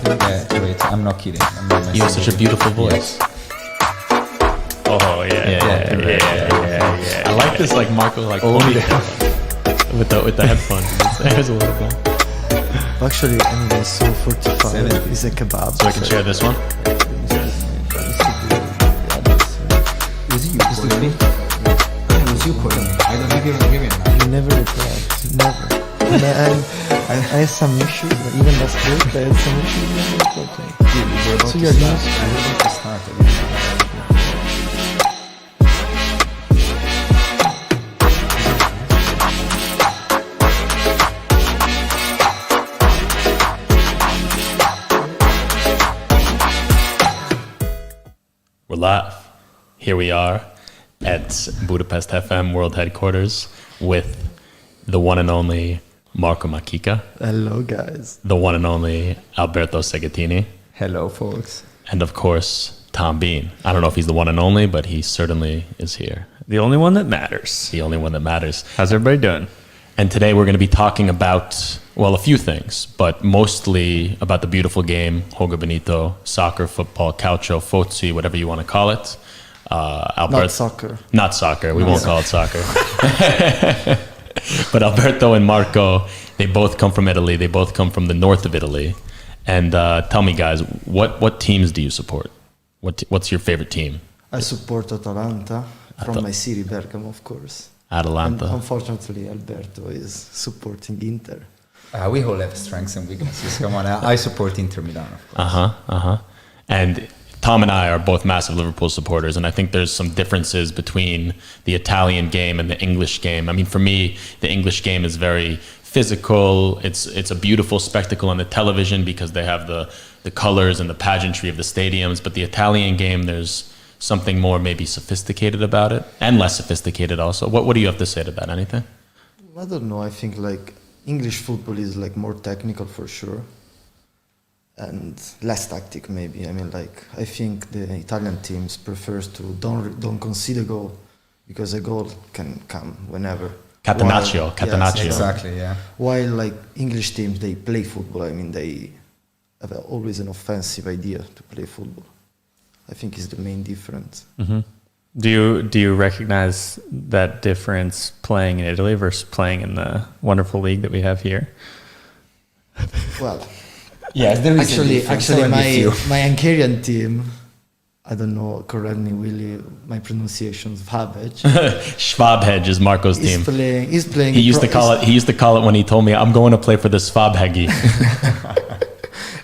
Yeah, wait, I'm not kidding. I'm not You have such a beautiful voice. Oh yeah. I like this, like Marco, like with the headphones. There's a little bit. Actually, anyway, so 45 is a kebab. So I can share this one. Was you calling me? I don't think you were giving it. You never replied. Never. I had some issues, but even last week I had some issues. You never replied to me. So you're not. I was about to start. We're live. Here we are at Budapest FM World Headquarters with the one and only Marco Marchica, Hello, guys. the one and only Alberto Segatini, Hello, folks. and of course, Tom Bean. I don't know if he's the one and only, but he certainly is here. The only one that matters. The only one that matters. How's everybody doing? And today we're going to be talking about, well, a few things, but mostly about the beautiful game, Jogo Bonito, soccer, football, calcio, foci, whatever you want to call it. Alberto, Not soccer. Not soccer. We won't call it soccer. But Alberto and Marco, they both come from Italy. They both come from the north of Italy. And tell me, guys, what teams do you support? What's your favorite team? I support Atalanta from my city, Bergamo, of course. Atalanta. And unfortunately, Alberto is supporting Inter. We all have strengths and weaknesses. Come on, I support Inter Milan, of course. And Tom and I are both massive Liverpool supporters, and I think there's some differences between the Italian game and the English game. I mean, for me, the English game is very physical. It's a beautiful spectacle on the television because they have the colors and the pageantry of the stadiums. But the Italian game, there's something more maybe sophisticated about it, and less sophisticated also. What do you have to say to that? Anything? I don't know. I think like English football is like more technical for sure, and less tactic maybe. I mean, like I think the Italian teams prefers to don't concede a goal because a goal can come whenever. Catenaccio. Yes, Exactly, yeah. While like English teams, they play football. I mean, they have always an offensive idea to play football. I think is the main difference. Mm-hmm. Do you recognize that difference playing in Italy versus playing in the wonderful league that we have here? Well, Yes, there is actually, my Hungarian team, I don't know, correct me, Willie, my pronunciation is Habej. Schwabhedge is Marco's team. He's playing. He used to call it when he told me, I'm going to play for the Schwabhegi.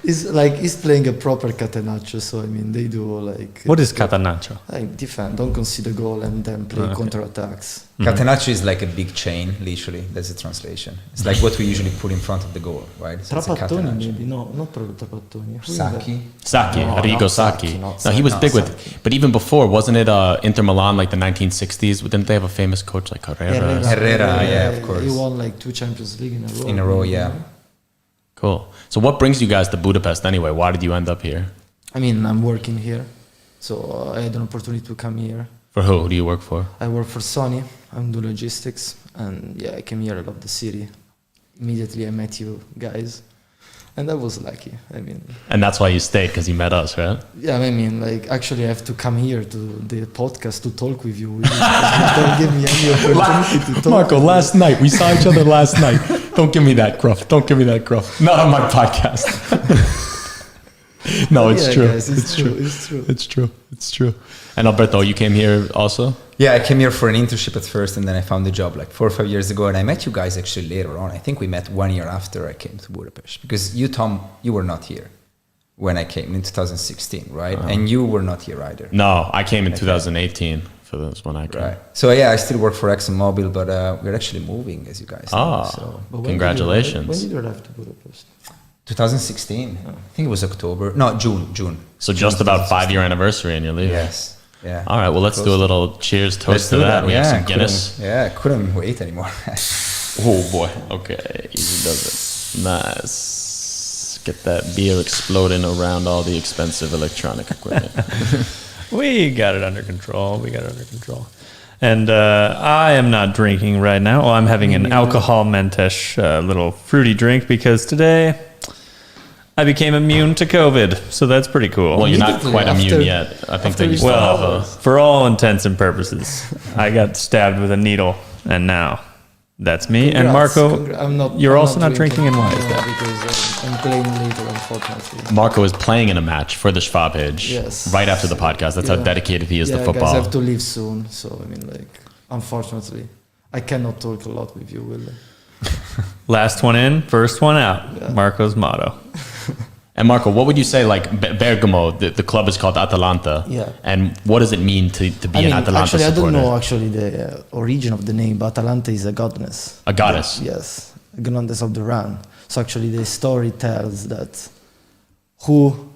He's playing a proper catenaccio, so I mean they do like. What is catenaccio? Like defend, don't concede a goal, and then play counter-attacks. Catenaccio is like a big chain, literally. That's the translation. It's like what we usually put in front of the goal, right? So it's a Trapattoni catenaccio. maybe, no, not proprio Trapattoni. Sacchi. No, Arrigo not Sacchi. Sacchi, not No, he was Sacchi. big Not with, Sacchi. but even before, wasn't it Inter Milan like the 1960s? Didn't they have a famous coach like Herrera? Herrera, yeah, of course. He won like 2 Champions League in a row. In a row, yeah. Cool. So what brings you guys to Budapest anyway? Why did you end up here? I mean, I'm working here, so I had an opportunity to come here. For who? Who do you work for? I work for Sony. I'm doing logistics, and yeah, I came here. I love the city. Immediately, I met you guys, and I was lucky. I mean, And that's why you stayed, because you met us, right? yeah, I mean, like actually, I have to come here to the podcast to talk with you. You don't give me any opportunity to talk. Marco, with last night. We saw each other last night. Don't give me that gruff. Don't give me that gruff. Not on my podcast. No, you. it's Yeah, true. guys, it's true. It's true. It's true. It's true. And Alberto, you came here also? Yeah, I came here for an internship at first, and then I found a job like 4 or 5 years ago. And I met you guys actually later on. I think we met 1 year after I came to Budapest, because you, Tom, you were not here when I came in 2016, right? And you were not here either. No, I came in 2018 for this when I came. Right. So yeah, I still work for ExxonMobil, but we're actually moving, as you guys know. Ah, So But when congratulations. When did you arrive to Budapest? 2016, I think it was October. No, June. So just about 5-year anniversy and you're leaving. Yes. Yeah. All right, well, let's do a little cheers toast to that. We have some Guinness. Couldn't wait anymore. Oh, boy. Okay, easy does it. Nice. Get that beer exploding around all the expensive electronic equipment. We got it under control. And I am not drinking right now. I'm having an alcohol mentesh little fruity drink because today I became immune to COVID, so that's pretty cool. Well, you're not Immediately quite immune after- yet. I think after that you you still start- have a... For all intents and purposes, I got stabbed with a needle, and now that's me. And Congrats, Marco, I'm not. you're I'm also not drinking, and why is that? Because I'm playing later, unfortunately. Marco is playing in a match for the Schwab-Page Yes. right after the podcast. That's how Yeah. dedicated he is to football. Guys, I have to leave soon, so I mean, like, unfortunately, I cannot talk a lot with you, Willie. Last one in, first one out. Yeah. Marco's motto. And Marco, what would you say, like Bergamo, the club is called Atalanta. Yeah. And what does it mean to be an Atalanta actually, supporter? I don't know actually the origin of the name, but Atalanta is a goddess. A goddess. Yes, a goddess of the run. So actually, the story tells that who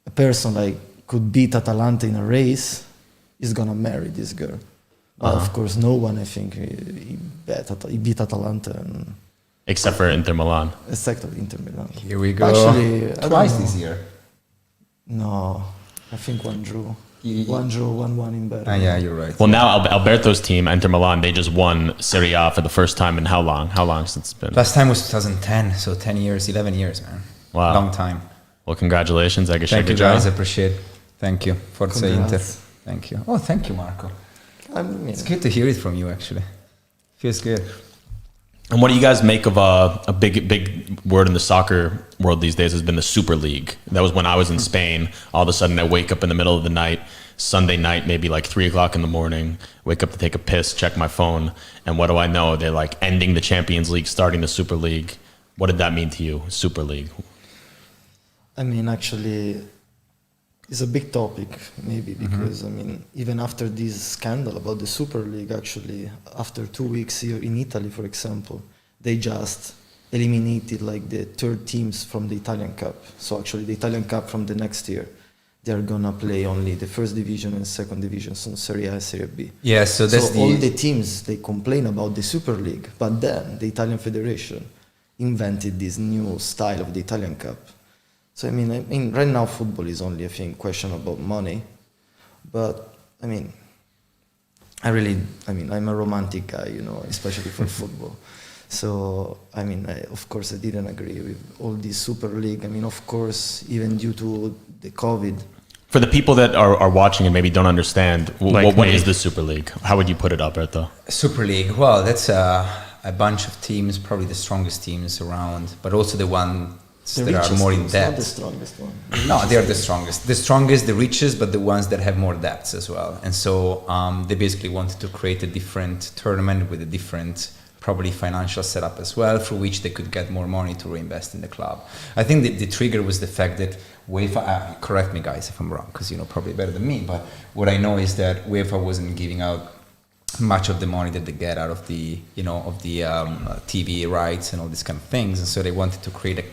a person like could beat Atalanta in a race is gonna marry this girl. But of course, no one. I think he beat Atalanta and Except for Inter Milan. exactly Inter Milan. Here we go. Actually, I don't twice know. this year. No, I think one drew. Ye- One drew, 1-1 in Bergamo. Yeah, you're right. Well, now Alberto's team, Inter Milan, they just won Serie A for the first time in how long? How long since it's been? Last time was 2010, so 10 years, 11 years, man. Wow. Long time. Well, congratulations. I guess Thank you, guys. I appreciate it. Thank you. Forza Inter. Congrats. Thank you. Oh, thank you, Marco. I mean, It's good to hear it from you, actually. Feels good. And what do you guys make of a big word in the soccer world these days has been the Super League. That was when I was in Spain. All of a sudden I wake up in the middle of the night, Sunday night, maybe like 3 o'clock in the morning, wake up to take a piss, check my phone. And what do I know? They're like ending the Champions League, starting the Super League. What did that mean to you, Super League? I mean, actually, it's a big topic, maybe, because, I mean, even after this scandal about the Super League, actually, after 2 weeks here in Italy, for example, they just eliminated, like, the third teams from the Italian Cup. So, actually, the Italian Cup from the next year, they're gonna play only the first division and second division, so Serie A, Serie B. Yeah, so that's all the teams, they complain about the Super League, but then the Italian Federation invented this new style of the Italian Cup. So I mean, right now football is only, I think, question about money, but I mean, I'm a romantic guy, you know, especially for football. So I mean, of course, I didn't agree with all this Super League. I mean, of course, even due to the COVID. For the people that are watching and maybe don't understand, Like what me. is the Super League? How would you put it, Alberto? Super League. Well, that's a bunch of teams, probably the strongest teams around, but also the ones The that are richest more in teams, not the depth. strongest one. No, they are the strongest. The strongest, the richest, but the ones that have more depths as well. And so they basically wanted to create a different tournament with a different, probably financial setup as well, through which they could get more money to reinvest in the club. I think the trigger was the fact that UEFA, correct me guys if I'm wrong, because you know probably better than me, but what I know is that UEFA wasn't giving out much of the money that they get out of the TV rights and all these kind of things, and so they wanted to create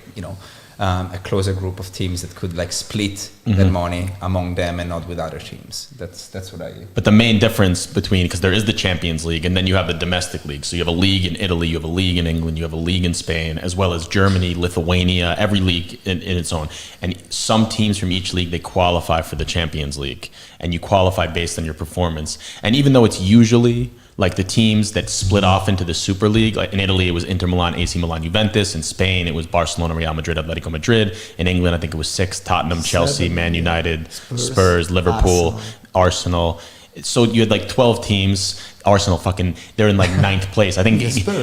a closer group of teams that could like split that money among them and not with other teams. That's what I. But the main difference between, because there is the Champions League and then you have the domestic league. So you have a league in Italy, you have a league in England, you have a league in Spain, as well as Germany, Lithuania, every league in its own. And some teams from each league, they qualify for the Champions League. And you qualify based on your performance. And even though it's usually like the teams that split off into the Super League, like in Italy, it was Inter Milan, AC Milan, Juventus. In Spain, it was Barcelona, Real Madrid, Atletico Madrid. In England, I think it was 6, Tottenham, Chelsea, Man United, Spurs, Liverpool, Arsenal. So you had like 12 teams. Arsenal they're in like 9th place. I think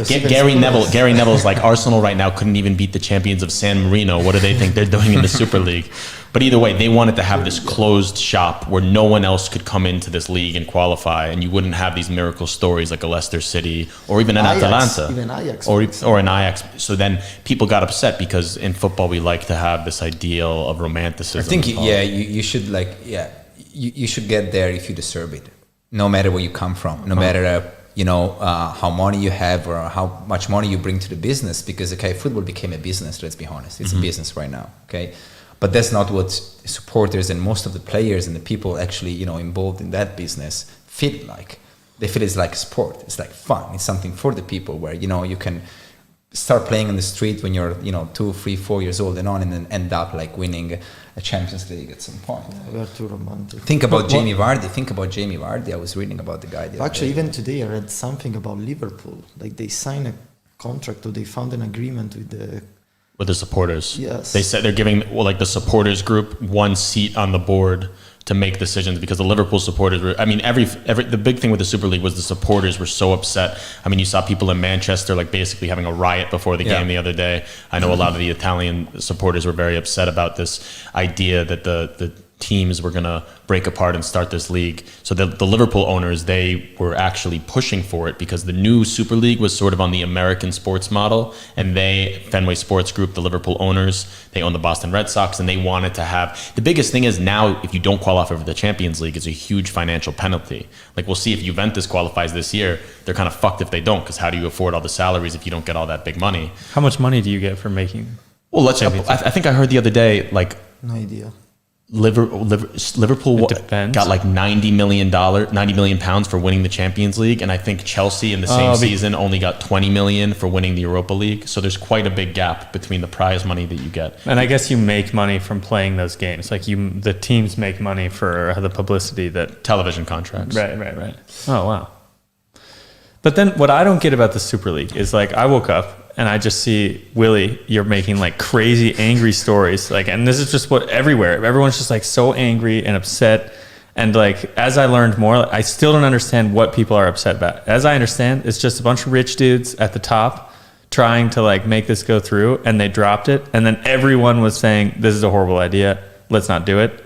Gary Neville's like, Arsenal right now couldn't even beat the champions of San Marino. What do they think they're doing in the Super League? But either way, they wanted to have this closed shop where no one else could come into this league and qualify, and you wouldn't have these miracle stories like a Leicester City or even an Atalanta. Even Ajax. Or an Ajax. So then people got upset because in football we like to have this ideal of romanticism. I think you should you should get there if you deserve it, no matter where you come from, no matter how money you have or how much money you bring to the business. Because football became a business. Let's be honest, it's a business right now. But that's not what supporters and most of the players and the people actually involved in that business feel like. They feel it's like sport. It's like fun. It's something for the people where you can start playing on the street when you're 2, 3, 4 years old and on, and then end up like winning a Champions League at some point. We are too romantic. Think about Jamie Vardy. I was reading about the guy. Actually, even today I read something about Liverpool. Like they signed a contract or they found an agreement with with the supporters. Yes. They said they're giving like the supporters group one seat on the board to make decisions because the Liverpool supporters were, I mean, the big thing with the Super League was the supporters were so upset. I mean, you saw people in Manchester like basically having a riot before the game the other day. I know a lot of the Italian supporters were very upset about this idea that the teams were going to break apart and start this league. So the Liverpool owners, they were actually pushing for it because the new Super League was sort of on the American sports model, and Fenway Sports Group, the Liverpool owners, they own the Boston Red Sox, and they wanted to have, the biggest thing is now if you don't qualify for the Champions League, it's a huge financial penalty. Like we'll see if Juventus qualifies this year, they're kind of fucked if they don't, because how do you afford all the salaries if you don't get all that big money? How much money do you get for making? Well, I think I heard the other day, like, No idea. Liverpool got like $90 million pounds for winning the Champions League, and I think Chelsea in the same season only got 20 million for winning the Europa League. So there's quite a big gap between the prize money that you get. And I guess you make money from playing those games. Like the teams make money for the publicity that Television contracts. Right. Oh wow. But then what I don't get about the Super League is like I woke up and I just see Willie, you're making like crazy angry stories, like, and this is just what everywhere. Everyone's just like so angry and upset. And like, as I learned more, I still don't understand what people are upset about. As I understand, it's just a bunch of rich dudes at the top trying to like make this go through, and they dropped it. And then everyone was saying, this is a horrible idea. Let's not do it.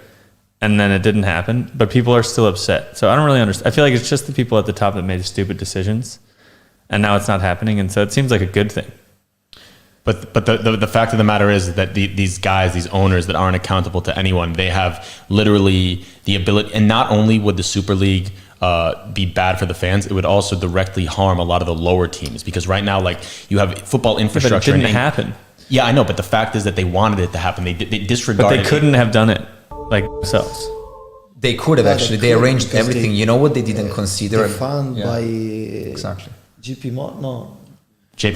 And then it didn't happen, but people are still upset. So I don't really understand. I feel like it's just the people at the top that made stupid decisions. And now it's not happening, and so it seems like a good thing. But the fact of the matter is that these guys, these owners that aren't accountable to anyone, they have literally the ability. And not only would the Super League be bad for the fans, it would also directly harm a lot of the lower teams, because right now, like, you have football infrastructure. But it didn't happen. Yeah, I know, but the fact is that they wanted it to happen. They disregarded. But they couldn't have done it like themselves. They could have actually. They arranged everything. You know what they didn't consider? They're funded by exactly. JP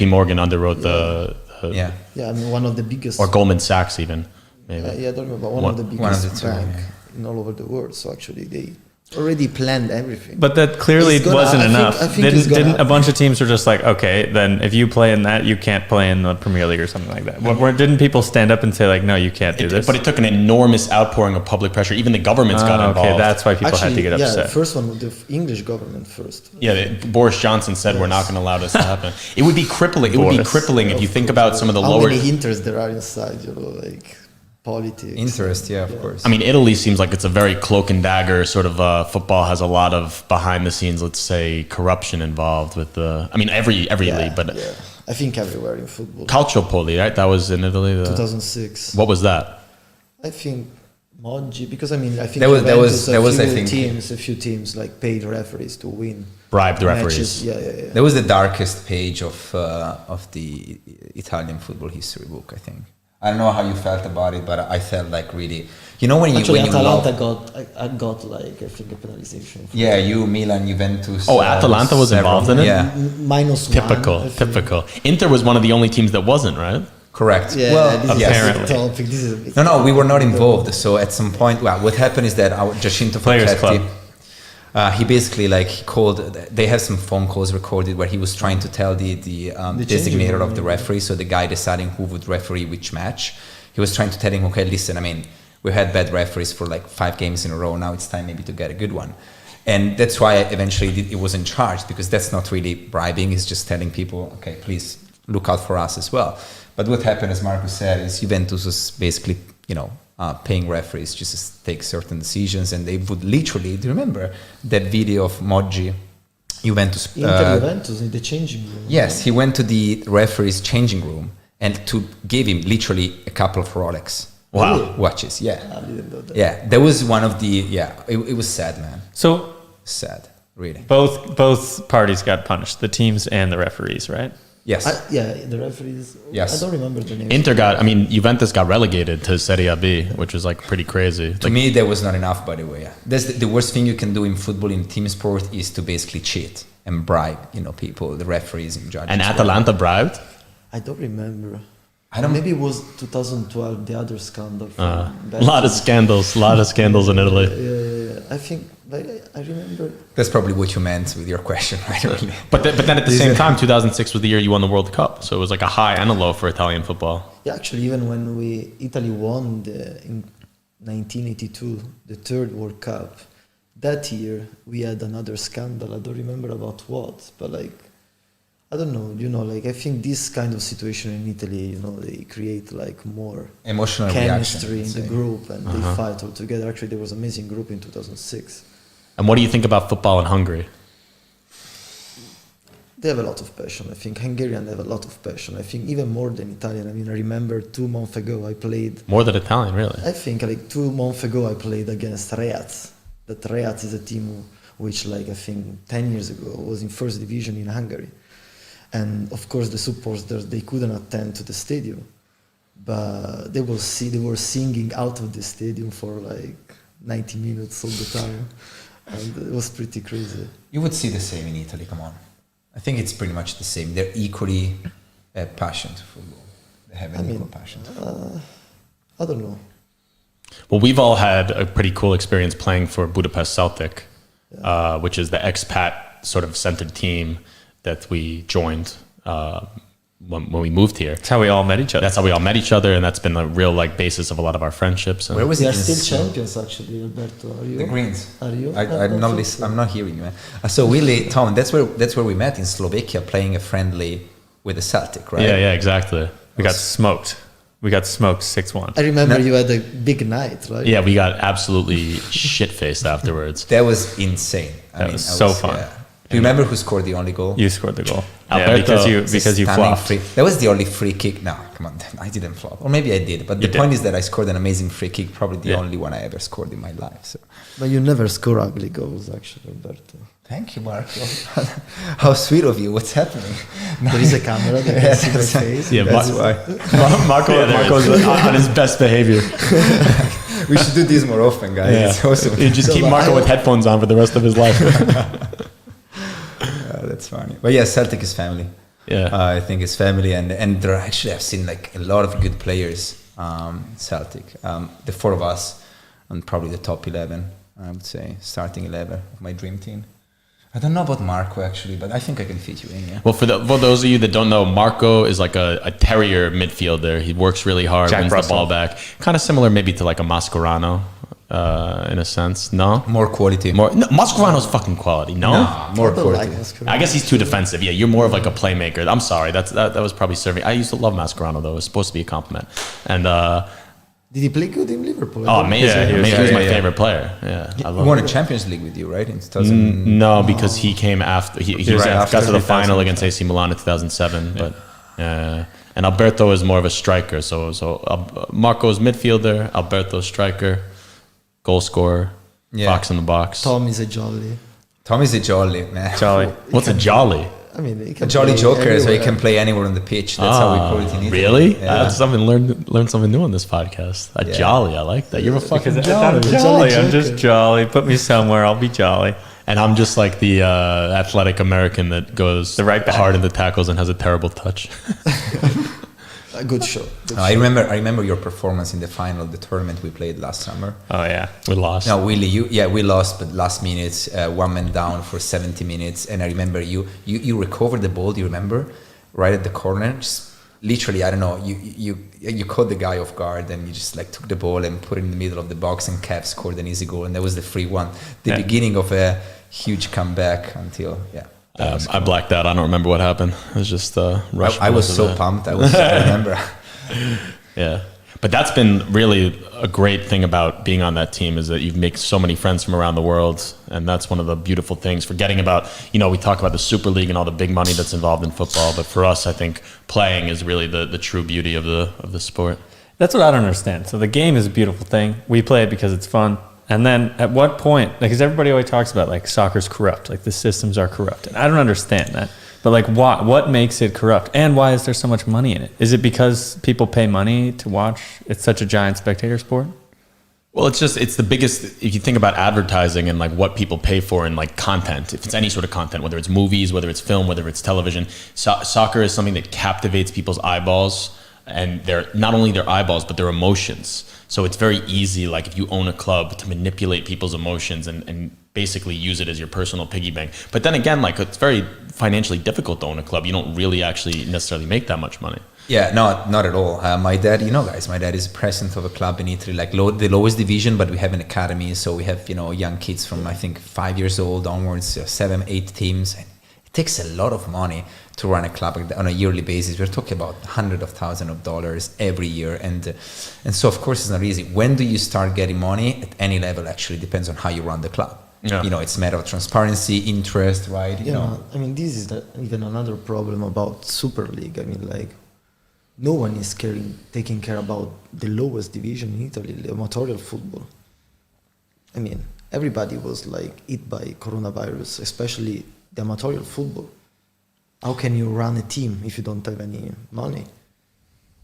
Morgan underwrote the I mean one of the biggest, or Goldman Sachs even maybe. I don't remember, one of the biggest banks in all over the world. So actually they already planned everything. But that clearly wasn't enough. Didn't a bunch of teams were just like, okay, then if you play in that, you can't play in the Premier League or something like that. Didn't people stand up and say like, no, you can't do this? But it took an enormous outpouring of public pressure. Even the governments got involved. Okay, that's why people had to get upset. Yeah, the first one, the English government first. Yeah, Boris Johnson said we're not going to allow this to happen. It would be crippling. It would be crippling if you think about some of the lower. How many interests there are inside, like politics. Interest, yeah, of course. I mean, Italy seems like it's a very cloak and dagger sort of football. Has a lot of behind the scenes, let's say, corruption involved with the. I mean, every league, but I think everywhere in football. Calcio, right? That was in Italy. 2006. What was that? I think Moggi, because I mean, I think there was a few teams like paid referees to win. Bribed referees. Yeah. That was the darkest page of the Italian football history book, I think. I don't know how you felt about it, but I felt like really, you know, when Atalanta got like I think a penalization. You, Milan, Juventus. Oh, Atalanta was involved in it. Yeah, -1. Typical. Inter was one of the only teams that wasn't, right? Correct. Yeah, well, apparently. This is a bit No, we were not involved. So at some point, what happened is that our Giacinto Players Facchetti, Club. he basically he called. They have some phone calls recorded where he was trying to tell the designator of the referee, so the guy deciding who would referee which match. He was trying to tell him, okay, listen, I mean, we had bad referees for like 5 games in a row. Now it's time maybe to get a good one. And that's why eventually it was in charge, because that's not really bribing. It's just telling people, okay, please look out for us as well. But what happened, as Marcus said, is Juventus was basically, paying referees just to take certain decisions, and they would literally, do you remember that video of Moggi, Juventus in the changing room? Yes, he went to the referee's changing room and to give him literally a couple of Rolex watches. Yeah, I didn't know that. Yeah, that was one of the it was sad, man. So sad, really. Both parties got punished, the teams and the referees, right? Yes. The referees. Yes. I don't remember the name. Juventus got relegated to Serie B, which was like pretty crazy. To me, that was not enough, by the way. Yeah. That's the worst thing you can do in football, in team sport, is to basically cheat and bribe, people, the referees and judges. And Atalanta bribed? I don't remember. Maybe it was 2012, the other scandal. A lot of scandals in Italy. I think, I remember. That's probably what you meant with your question, right? But then at the same time, 2006 was the year you won the World Cup. So it was like a high and a low for Italian football. Yeah, actually, even when Italy won in 1982 the third World Cup, that year we had another scandal. I don't remember about what, but like, I don't know. Like I think this kind of situation in Italy, they create like more Emotional chemistry reaction, in the group, and they fight all together. Actually, there was an amazing group in 2006. And what do you think about football in Hungary? They have a lot of passion. I think Hungarians have a lot of passion. I think even more than Italian. I mean, I remember 2 months ago I played. More than Italian, really? I think like 2 months ago I played against Reac. That Reac is a team which, like, I think 10 years ago was in first division in Hungary. And of course the supporters, they couldn't attend to the stadium, but they were singing out of the stadium for like 90 minutes all the time, and it was pretty crazy. You would see the same in Italy. Come on, I think it's pretty much the same. They're equally passionate for football. They have an equal passion. I don't know. Well, we've all had a pretty cool experience playing for Budapest Celtic, which is the expat sort of centered team that we joined when we moved here. That's how we all met each other. That's how we all met each other, and that's been the real basis of a lot of our friendships. Where was They it? are still champions, actually, Alberto. Are you? The Greens. Are you? I'm not hearing you, man. So Willie, Tom, that's where we met in Slovakia, playing a friendly with the Celtic, right? Yeah, exactly. We got smoked. We got smoked 6-1. I remember you had a big night, right? Yeah, we got absolutely shit-faced afterwards. That was insane. That was so fun. Yeah. Do you remember who scored the only goal? You scored the goal. Alberto, yeah, because you flopped. That was the only free kick. No, come on, I didn't flop, or maybe I did. But the point is that I scored an amazing free kick, probably the only one I ever scored in my life. So. But you never score ugly goals, actually, Alberto. Thank you, Marco. How sweet of you. What's happening? There is a camera that can see my face. Yeah, That's why. Marco's on his best behavior. We should do this more often, guys. Yeah. It's awesome. You just keep Marco with headphones on for the rest of his life. That's funny. But yeah, Celtic is family. Yeah. I think it's family, and there are actually, I've seen like a lot of good players. Celtic, the 4 of us, and probably the top 11. I would say starting 11 of my dream team. I don't know about Marco actually, but I think I can fit you in. Yeah. Well, for those of you that don't know, Marco is like a terrier midfielder. He works really hard, wins the ball back. Kind of similar maybe to like a Mascherano, in a sense. No? More quality. No, Mascherano's fucking quality. No? More quality. I guess he's too defensive. Yeah, you're more of like a playmaker. I'm sorry. That was probably serving. I used to love Mascherano though. It was supposed to be a compliment. And did he play good in Liverpool? oh, amazing. Yeah, he was my favorite player. Yeah. He won a Champions League with you, right? In 2000. No, because he came after. He got to the final against AC Milan in 2007. But and Alberto is more of a striker. So Marco's midfielder, Alberto's striker, goal scorer, fox in the box. Tom is a jolly. Tom is a jolly man. Jolly. What's a jolly? I mean, he A can jolly play joker, so he everywhere. can play anywhere on the pitch. That's how we call it in Italy. Really? Yeah. That's something. Learn something new on this podcast. A jolly. I like that. You're a fucking I'm jolly. jolly. I'm joker. just jolly. Put me somewhere. I'll be jolly. And I'm just like the athletic American that goes The right back. hard into tackles and has a terrible touch. A good show. Good I show. remember your performance in the final of the tournament we played last summer. Oh yeah. We lost. No, Willie, we lost, but last minutes, 1 man down for 70 minutes. And I remember you recovered the ball, do you remember? Right at the corner. Just literally, I don't know, you caught the guy off guard and you just like took the ball and put it in the middle of the box, and Kev scored an easy goal. And that was the free one. The beginning of a huge comeback until, I blacked out. I don't remember what happened. It was just rush. I was so pumped. I remember. Yeah. But that's been really a great thing about being on that team, is that you make so many friends from around the world. And that's one of the beautiful things. Forgetting about, we talk about the Super League and all the big money that's involved in football. But for us, I think playing is really the true beauty of the sport. That's what I don't understand. So the game is a beautiful thing. We play it because it's fun. And then at what point, because everybody always talks about like soccer's corrupt, like the systems are corrupt. And I don't understand that. But like what makes it corrupt? And why is there so much money in it? Is it because people pay money to watch? It's such a giant spectator sport? Well, it's the biggest, if you think about advertising and like what people pay for in like content, if it's any sort of content, whether it's movies, whether it's film, whether it's television, soccer is something that captivates people's eyeballs, and they're not only their eyeballs, but their emotions. So it's very easy, like if you own a club, to manipulate people's emotions and basically use it as your personal piggy bank. But then again, like it's very financially difficult to own a club. You don't really actually necessarily make that much money. Yeah, no, not at all. My dad, guys, my dad is president of a club in Italy, like the lowest division, but we have an academy. So we have, young kids from, I think, 5 years old onwards, 7, 8 teams. And it takes a lot of money to run a club on a yearly basis. We're talking about hundreds of thousands of dollars every year. And so, of course, it's not easy. When do you start getting money? At any level, actually, depends on how you run the club. Yeah. It's a matter of transparency, interest, right? I mean, this is even another problem about Super League. I mean, like, no one is taking care about the lowest division in Italy, the amateur football. I mean, everybody was like hit by coronavirus, especially the amateur football. How can you run a team if you don't have any money?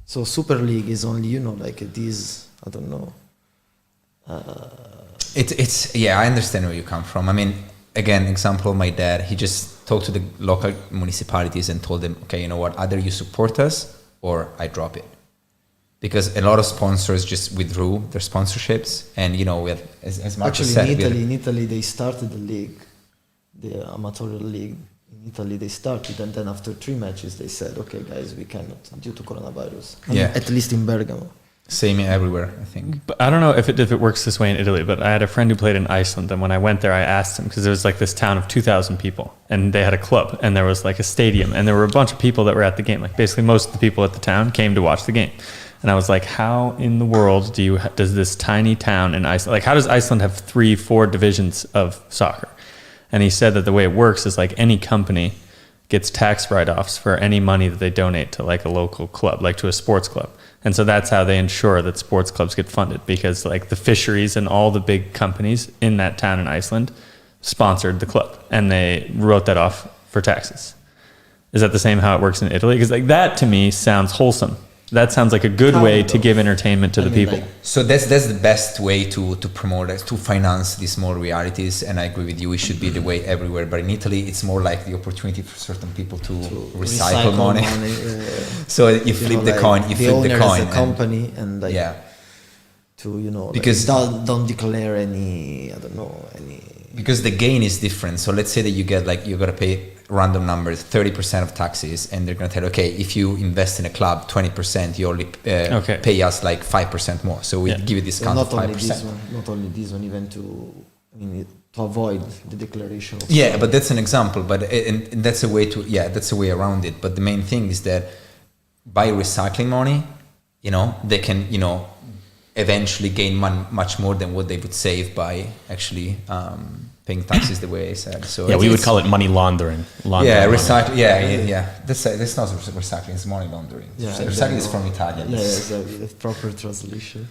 So Super League is only, like this, I don't know. I understand where you come from. I mean, again, example of my dad, he just talked to the local municipalities and told them, okay, you know what, either you support us or I drop it. Because a lot of sponsors just withdrew their sponsorships, and we have, as much as said, in Italy they started the league, the amateur league. In Italy they started, and then after 3 matches they said, okay guys, we cannot due to coronavirus. At least in Bergamo. Same everywhere, I think. But I don't know if it works this way in Italy, but I had a friend who played in Iceland, and when I went there, I asked him, because there was like this town of 2,000 people, and they had a club, and there was like a stadium, and there were a bunch of people that were at the game. Like basically most of the people at the town came to watch the game. And I was like, how in the world does this tiny town in Iceland, like how does Iceland have 3-4 divisions of soccer? And he said that the way it works is like any company gets tax write-offs for any money that they donate to like a local club, like to a sports club. And so that's how they ensure that sports clubs get funded, because like the fisheries and all the big companies in that town in Iceland sponsored the club, and they wrote that off for taxes. Is that the same how it works in Italy? Because like that to me sounds wholesome. That sounds like a good way to give entertainment to the people. So that's the best way to promote it, to finance these small realities. And I agree with you, it should be the way everywhere. But in Italy, it's more like the opportunity for certain people to recycle money. So you flip the coin, the owner is a company, and like to because don't declare any because the gain is different. So let's say that you get you got to pay random numbers, 30% of taxes, and they're going to tell, okay, if you invest in a club 20%, you only pay us like 5% more. So we give you discount of 5%. Not only this one, even to avoid the declaration. But that's an example. But and that's a way that's a way around it. But the main thing is that by recycling money, they can eventually gain much more than what they would save by actually paying taxes the way I said. So we would call it money laundering. Recycling. That's not recycling; it's money laundering. Recycling is from Italian. Exactly. The proper translation.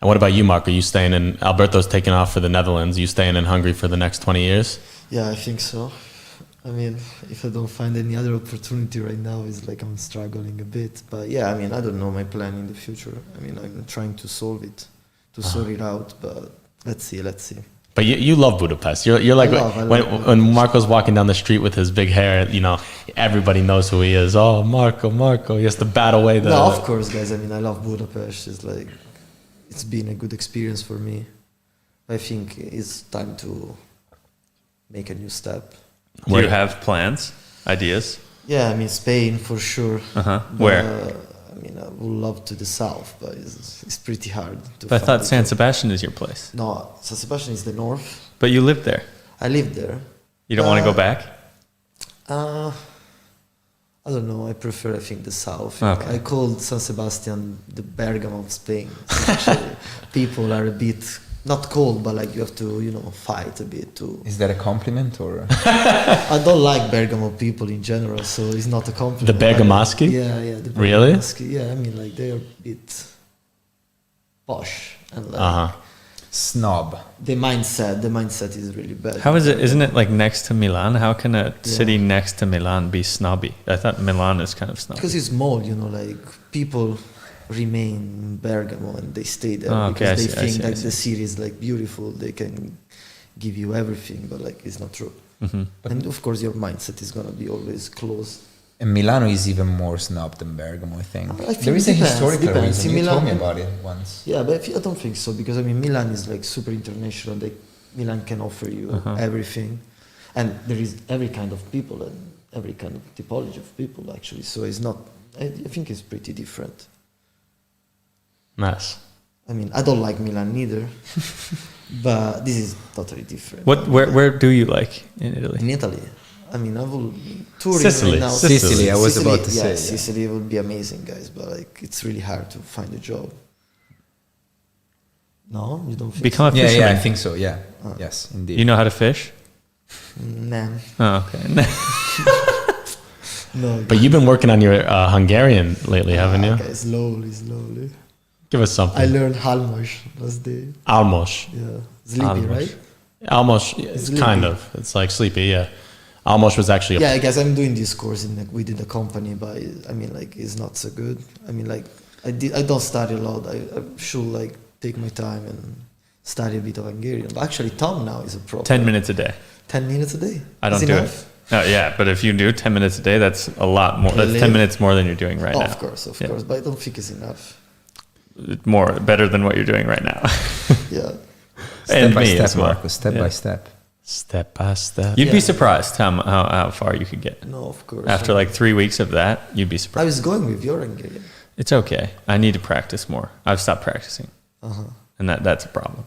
And what about you, Mark? Are you staying in? Alberto's taking off for the Netherlands. Are you staying in Hungary for the next 20 years? Yeah, I think so. I mean, if I don't find any other opportunity right now, it's like I'm struggling a bit. But I don't know my plan in the future. I mean, I'm trying to sort it out. But let's see. But you love Budapest. You're like when Marco's walking down the street with his big hair, everybody knows who he is. Oh, Marco. He has to bat away the... No, of course, guys. I mean, I love Budapest. It's been a good experience for me. I think it's time to make a new step. Do you have plans, ideas? Yeah, I mean, Spain for sure. Where? I would love to the south, but it's pretty hard to But I thought San Sebastian is your place. No, San Sebastian is the north. But you lived there. I lived there. You don't want to go back? I don't know. I prefer, I think, the south. Okay. I called San Sebastian the Bergamo of Spain. Actually, people are a bit... Not cold, but you have to, fight a bit too. Is that a compliment or? I don't like Bergamo people in general, so it's not a compliment. The Bergamaschi? Yeah. The really? Yeah, I mean, they're a bit posh and snob. The mindset is really bad. How is it? Isn't it next to Milan? How can a city next to Milan be snobby? I thought Milan is kind of snobby. Because it's small, people remain in Bergamo and they stay there because they think the city is beautiful. They can give you everything, but it's not true. Mm-hmm. And of course, your mindset is gonna be always closed. And Milano is even more snobbed than Bergamo, I think. I think There is a historical depends. reason. In You Milan- told me about it once. Yeah, but I don't think so, because I mean Milan is like super international. Like Milan can offer you everything, and there is every kind of people and every kind of typology of people actually. So it's not. I think it's pretty different. Nice. I mean, I don't like Milan neither, but this is totally different. Where do you like in Italy? In Italy? I mean, I will touring Sicily. right now. Sicily, I was about to say, yeah. Sicily would be amazing, guys, but like it's really hard to find a job. No, you don't think Become a Yeah, fisherman. yeah, I think so. Yeah, yes, indeed. You know how to fish? so? Nah. Oh, okay. No. But you've been working on your Hungarian lately, haven't you? Okay, slowly. Give us something. I learned Halmos last day. Almos. Yeah. Sleepy, Almos. right? Almos, it's Sleepy. kind of. It's like sleepy, yeah. Almos was actually Yeah, I guess I'm doing this course within the company, but I mean, like, it's not so good. I mean, like, I don't study a lot. I should, like, take my time and study a bit of Hungarian. But actually, Tom now is a pro. 10 minutes a day. 10 minutes a day? I don't Is do enough? it. No, yeah, but if you do 10 minutes a day, that's a lot more. That's 10 minutes more than you're doing right Oh, now. of course. Yeah. But I don't think it's enough. More, better than what you're doing right now. Yeah. Step And by me step, as well. Marcus. Step Yeah. by step. step by step. You'd be Yeah. surprised how far you could get. No, of course. After like 3 weeks of that, you'd be I surprised. was going with your Hungarian. It's okay. I need to practice more. I've stopped practicing. And that's a problem.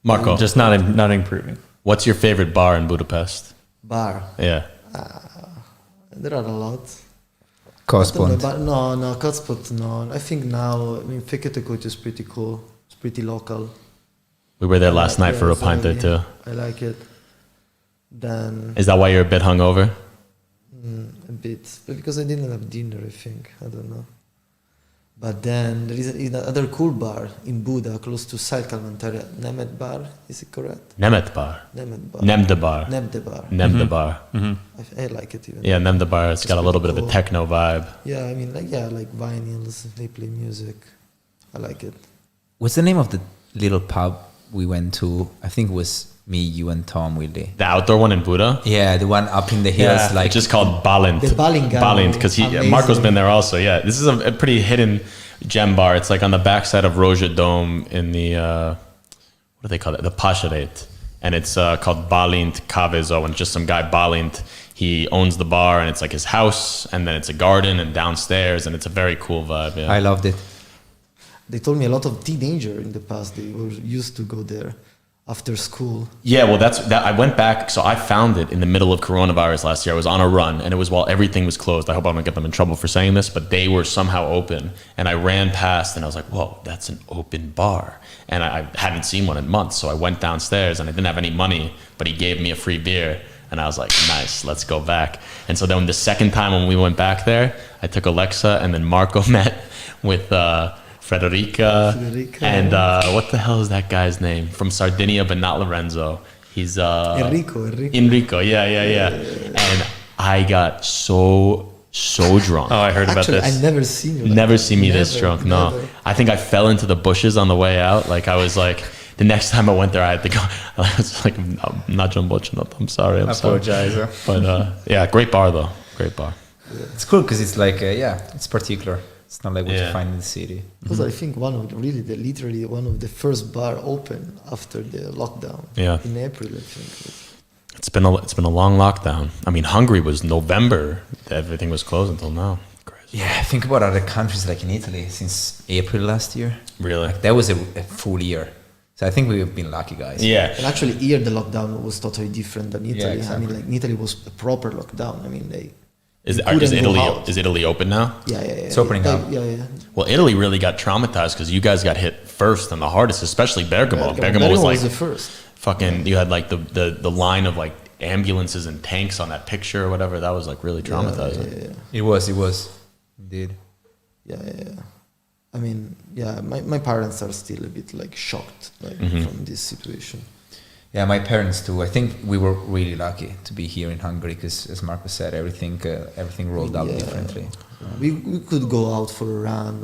Marco, I'm just not improving. what's your favorite bar in Budapest? Bar. Yeah. There are a lot. Kospont. But no, Kotspot, no. I think now, I mean, Feketekot is pretty cool. It's pretty local. We were there last night for a it's pint there really- too. I like it. Then Is that why you're a bit hungover? a bit, but because I didn't have dinner, I think. I don't know. But then there is another cool bar in Buda, close to Szalkalmantare, Nemet Bar. Is it correct? Nemet bar. Nemet Bar. Nemde bar. Nemde Bar. Nemde bar. I like it even. Yeah, Nemde bar. It's got a little bit of a cool. techno vibe. Yeah, I mean, like vinyls. They play music. I like it. What's the name of the little pub we went to? I think it was me, you, and Tom, Willie. The outdoor one in Buda. Yeah, the one up in the hills, like just called Balint. The Balint Gallery. Balint, because Amazing. Marco's been there also. Yeah, this is a pretty hidden gem bar. It's like on the backside of Roja Dome in the what do they call it? The Pasharet, and it's called Balint Kavezo, and just some guy Balint. He owns the bar, and it's like his house, and then it's a garden and downstairs, and it's a very cool vibe. Yeah. I loved it. They told me a lot of teenagers in the past, they were used to go there after school. Yeah, well, that. I went back, so I found it in the middle of coronavirus last year. I was on a run, and it was while everything was closed. I hope I don't get them in trouble for saying this, but they were somehow open. And I ran past, and I was like, whoa, that's an open bar. And I hadn't seen one in months, so I went downstairs, and I didn't have any money, but he gave me a free beer. And I was like, nice, let's go back. And so then the second time when we went back there, I took Alexa, and then Marco met with... Frederica, and what the hell is that guy's name from Sardinia, but not Lorenzo. He's Enrico. Yeah. And I got so drunk. Oh, I heard about Actually, this. I never seen you. Never see me this drunk. No, never. I think I fell into the bushes on the way out. Like I was like, the next time I went there, I had to go. I was like, I'm not John Bochinot. I'm sorry. I'm sorry. Apologize. But yeah, great bar though. Great bar. It's cool because it's like, it's particular. It's not like what you Yeah. find in the city. Because I think literally one of the first bar open after the lockdown. Yeah. In April, I think. It's been a long lockdown. I mean, Hungary was November. Everything was closed until now. Crazy. Yeah, think about other countries like in Italy since April last year. Really? Like that was a full year. So I think we've been lucky, guys. Yeah. And actually, here the lockdown was totally different than Italy. exactly. I mean, like in Italy was a proper lockdown. I mean, Is couldn't go out. Italy open now? Yeah. It's opening up. Yeah. Well, Italy really got traumatized because you guys got hit first and the hardest, especially Bergamo. Bergamo was like the first. fucking. You had like the line of like ambulances and tanks on that picture or whatever. That was like really traumatizing. Yeah. It was. Indeed. Yeah. I mean, yeah, my parents are still a bit like shocked from this situation. Yeah, my parents too. I think we were really lucky to be here in Hungary because, as Marcus said, everything rolled out differently. We could go out for a run.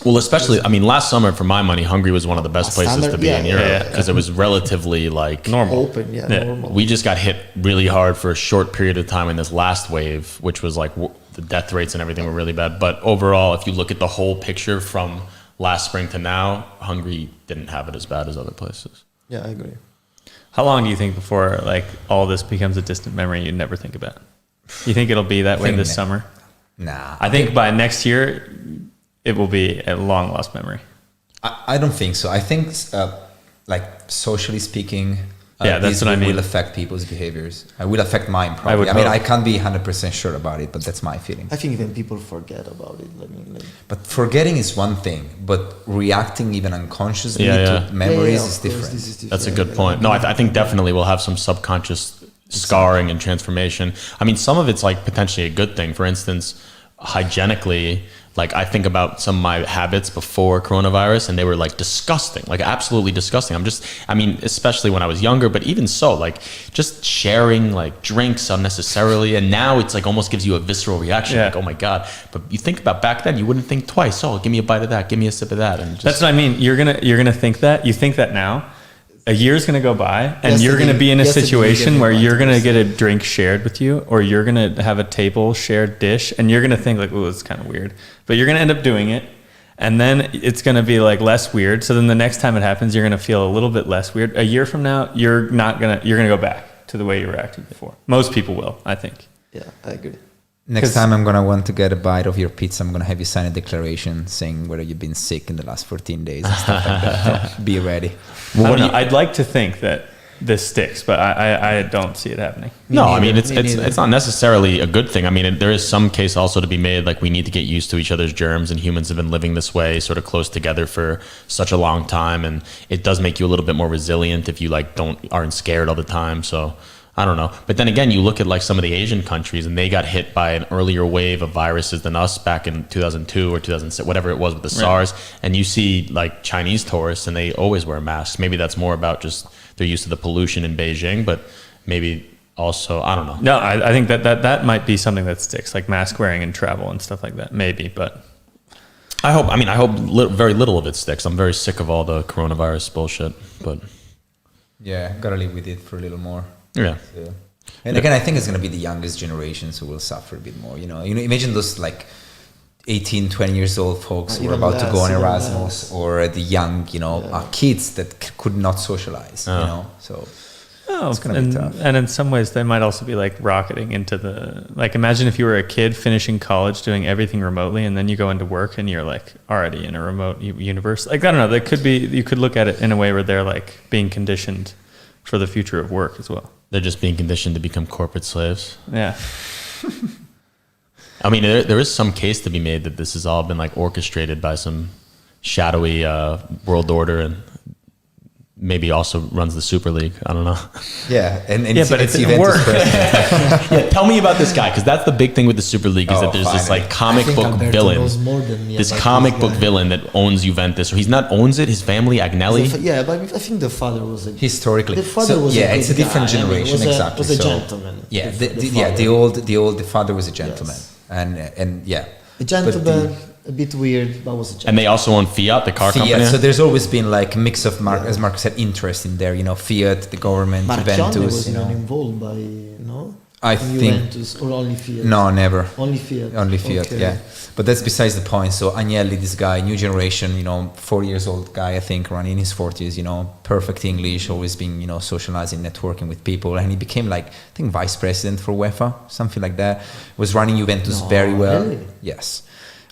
Well, especially, I mean, last summer, for my money, Hungary was one of the best places to be in Europe because it was relatively like Normal. Open, normal. We just got hit really hard for a short period of time in this last wave, which was like the death rates and everything were really bad. But overall, if you look at the whole picture from last spring to now, Hungary didn't have it as bad as other places. Yeah, I agree. How long do you think before like all this becomes a distant memory you never think about? You think it'll be that way this summer? Nah. I think by next year, it will be a long lost memory. I don't think so. I think, like socially speaking, that's this what I mean. will affect people's behaviors. It will affect mine probably. I mean, I can't be 100% sure about it, but that's my feeling. I think even people forget about it. I mean, like, But forgetting is one thing, but reacting even unconsciously to memories is different. That's a good point. No, I think definitely we'll have some subconscious scarring and transformation. I mean, some of it's like potentially a good thing. For instance, hygienically, like I think about some of my habits before coronavirus and they were like disgusting, like absolutely disgusting. I mean, especially when I was younger, but even so, like just sharing like drinks unnecessarily. And now it's like almost gives you a visceral reaction. Like, oh my God. But you think about back then, you wouldn't think twice. Oh, give me a bite of that. Give me a sip of that. And just, that's what I mean. You're going to think that. You think that now. A year's going to go by and you're going to be in a situation where you're going to get a drink shared with you, or you're going to have a table shared dish, and you're going to think like, oh, it's kind of weird, but you're going to end up doing it. And then it's going to be like less weird. So then the next time it happens, you're going to feel a little bit less weird. A year from now, you're going to go back to the way you were acting before. Most people will, I think. Yeah, I agree. Next time I'm going to want to get a bite of your pizza, I'm going to have you sign a declaration saying whether you've been sick in the last 14 days and stuff like that. So be ready. I'd like to think that this sticks, but I don't see it happening. No, I mean, it's not necessarily a good thing. I mean, there is some case also to be made, like we need to get used to each other's germs, and humans have been living this way sort of close together for such a long time. And it does make you a little bit more resilient if you like aren't scared all the time. So I don't know. But then again, you look at like some of the Asian countries and they got hit by an earlier wave of viruses than us back in 2002 or 2006, whatever it was with the SARS. And you see like Chinese tourists and they always wear masks. Maybe that's more about just they're used to the pollution in Beijing, but maybe also, I don't know. No, I think that might be something that sticks, like mask wearing and travel and stuff like that. Maybe, but I hope very little of it sticks. I'm very sick of all the coronavirus bullshit, but yeah, gotta live with it for a little more. Yeah. And again, I think it's going to be the youngest generations who will suffer a bit more. You know, imagine those like 18, 20 years old folks who are about to go on Erasmus, or the young, kids that could not socialize, you know, so it's going to be tough. And in some ways they might also be like rocketing into like, imagine if you were a kid finishing college doing everything remotely, and then you go into work and you're like already in a remote universe. Like, I don't know, that could be, you could look at it in a way where they're like being conditioned for the future of work as well. They're just being conditioned to become corporate slaves. Yeah. I mean, there is some case to be made that this has all been like orchestrated by some shadowy world order, and maybe also runs the Superleague. I don't know. Yeah, and but it didn't work. Yeah, tell me about this guy, because that's the big thing with the Superleague is that there's this like comic book Alberto villain. knows more than me this about comic this book guy. villain that owns Juventus, or he's not owns it. His family, Agnelli. Yeah, but I think the father was historically. The father was it's a good different guy. I mean, generation, exactly. Was a gentleman. Yeah, the father was a gentleman, and yeah, a gentleman, a bit weird, but was a gentleman. And they also own Fiat, the car company. So there's always been like a mix of as Mark said, interest in there. You know, Fiat, the government, Marchica Juventus. was even involved by I in think Juventus, or only Fiat. No, never. Only Fiat. Only Fiat, Okay. yeah. But that's besides the point. So Agnelli, this guy, new generation, 4 years old guy, I think, running in his 40s, perfect English, always being, socializing, networking with people. And he became like, I think, vice president for UEFA, something like that. Was running Juventus very well. Really? Yes.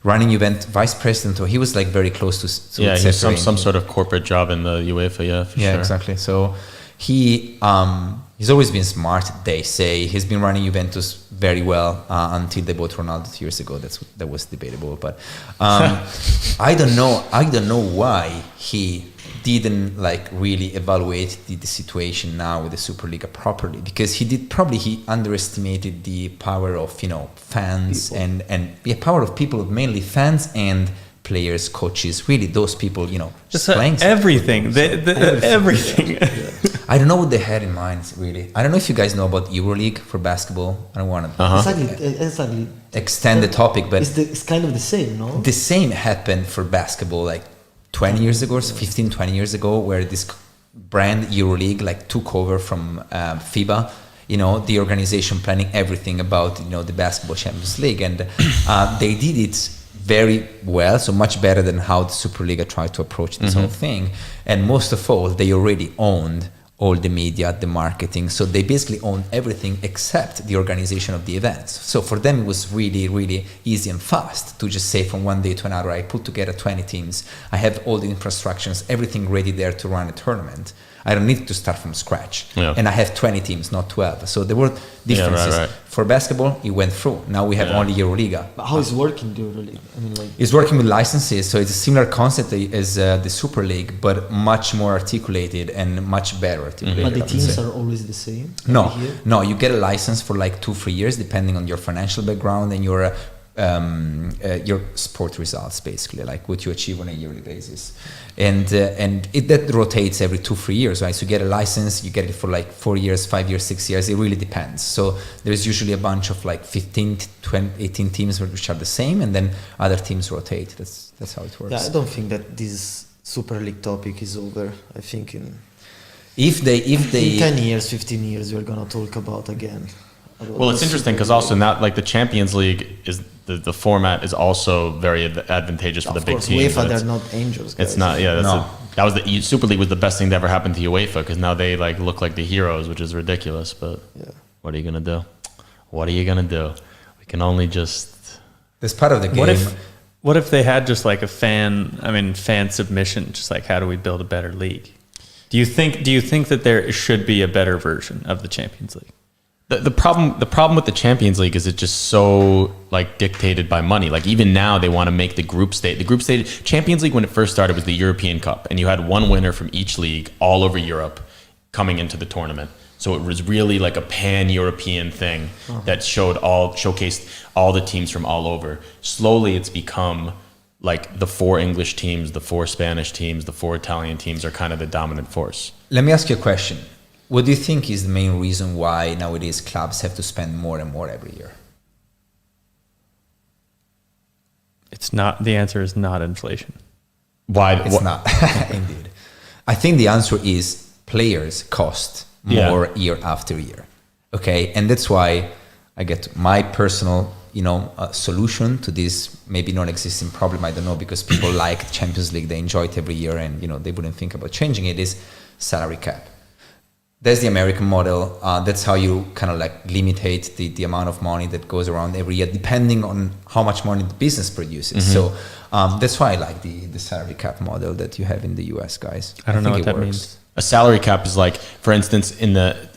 Running Juventus, vice president, or he was like very close to yeah, he's some sort of corporate job in the UEFA, yeah, for sure. Yeah, exactly. So he's always been smart, they say. He's been running Juventus very well until they bought Ronaldo 2 years ago. That was debatable, but I don't know why he didn't like really evaluate the situation now with the Superliga properly, because he underestimated the power of fans people. and the power of people, mainly fans and players, coaches, really those people, just playing everything. Everything. I don't know what they had in mind, really. I don't know if you guys know about EuroLeague for basketball. I don't want to Exactly. extend the topic, but it's kind of the same, no? The same happened for basketball like 20 years ago, 15, 20 years ago, where this brand EuroLeague like took over from FIBA, the organization planning everything about the basketball Champions League, and they did it very well, so much better than how the Superliga tried to approach this whole thing. And most of all, they already owned all the media, the marketing, so they basically owned everything except the organization of the events. So for them, it was really, really easy and fast to just say from one day to another, I put together 20 teams, I have all the infrastructures, everything ready there to run a tournament. I don't need to start from scratch. Yeah. And I have 20 teams, not 12. So there were differences. Right. For basketball, it went through. Now we have only Euroliga. But how is working the Euroliga? I mean, it's working with licenses. So it's a similar concept as the Super League, but much more articulated and much better articulated. But the teams are always the same? No, you get a license for like 2-3 years, depending on your financial background and your sport results, basically, like what you achieve on a yearly basis, and that rotates every 2-3 years, right? So you get a license, you get it for like 4 years, 5 years, 6 years. It really depends. So there's usually a bunch of like 15, 20, 18 teams which are the same, and then other teams rotate. That's how it works. Yeah, I don't think that this Super League topic is over. I think in 10 years, 15 years, we're gonna talk about again. Well, it's interesting because also now, like the Champions League is the format is also very advantageous for the big teams. UEFA, they're not angels, guys. It's not. Yeah, that was the Super League was the best thing that ever happened to UEFA because now they like look like the heroes, which is ridiculous. But what are you gonna do? What are you gonna do? We can only just. That's part of the game. What if they had just like a fan submission, just like how do we build a better league? Do you think that there should be a better version of the Champions League? The problem with the Champions League is it's just so like dictated by money. Like even now they want to make the group stage. The group stage Champions League when it first started was the European Cup, and you had one winner from each league all over Europe coming into the tournament. So it was really like a pan-European thing that showcased all the teams from all over. Slowly it's become like the 4 English teams, the 4 Spanish teams, the 4 Italian teams are kind of the dominant force. Let me ask you a question. What do you think is the main reason why nowadays clubs have to spend more and more every year? It's not. The answer is not inflation. Why? It's not. Indeed. I think the answer is players cost more year after year. Okay, and that's why I get my personal, solution to this maybe non-existing problem. I don't know, because people like Champions League, they enjoy it every year, and they wouldn't think about changing it. Is salary cap. That's the American model. That's how you kind of like limitate the amount of money that goes around every year, depending on how much money the business produces. So that's why I like the salary cap model that you have in the US, guys. I don't know what that means. A salary cap is like, for instance,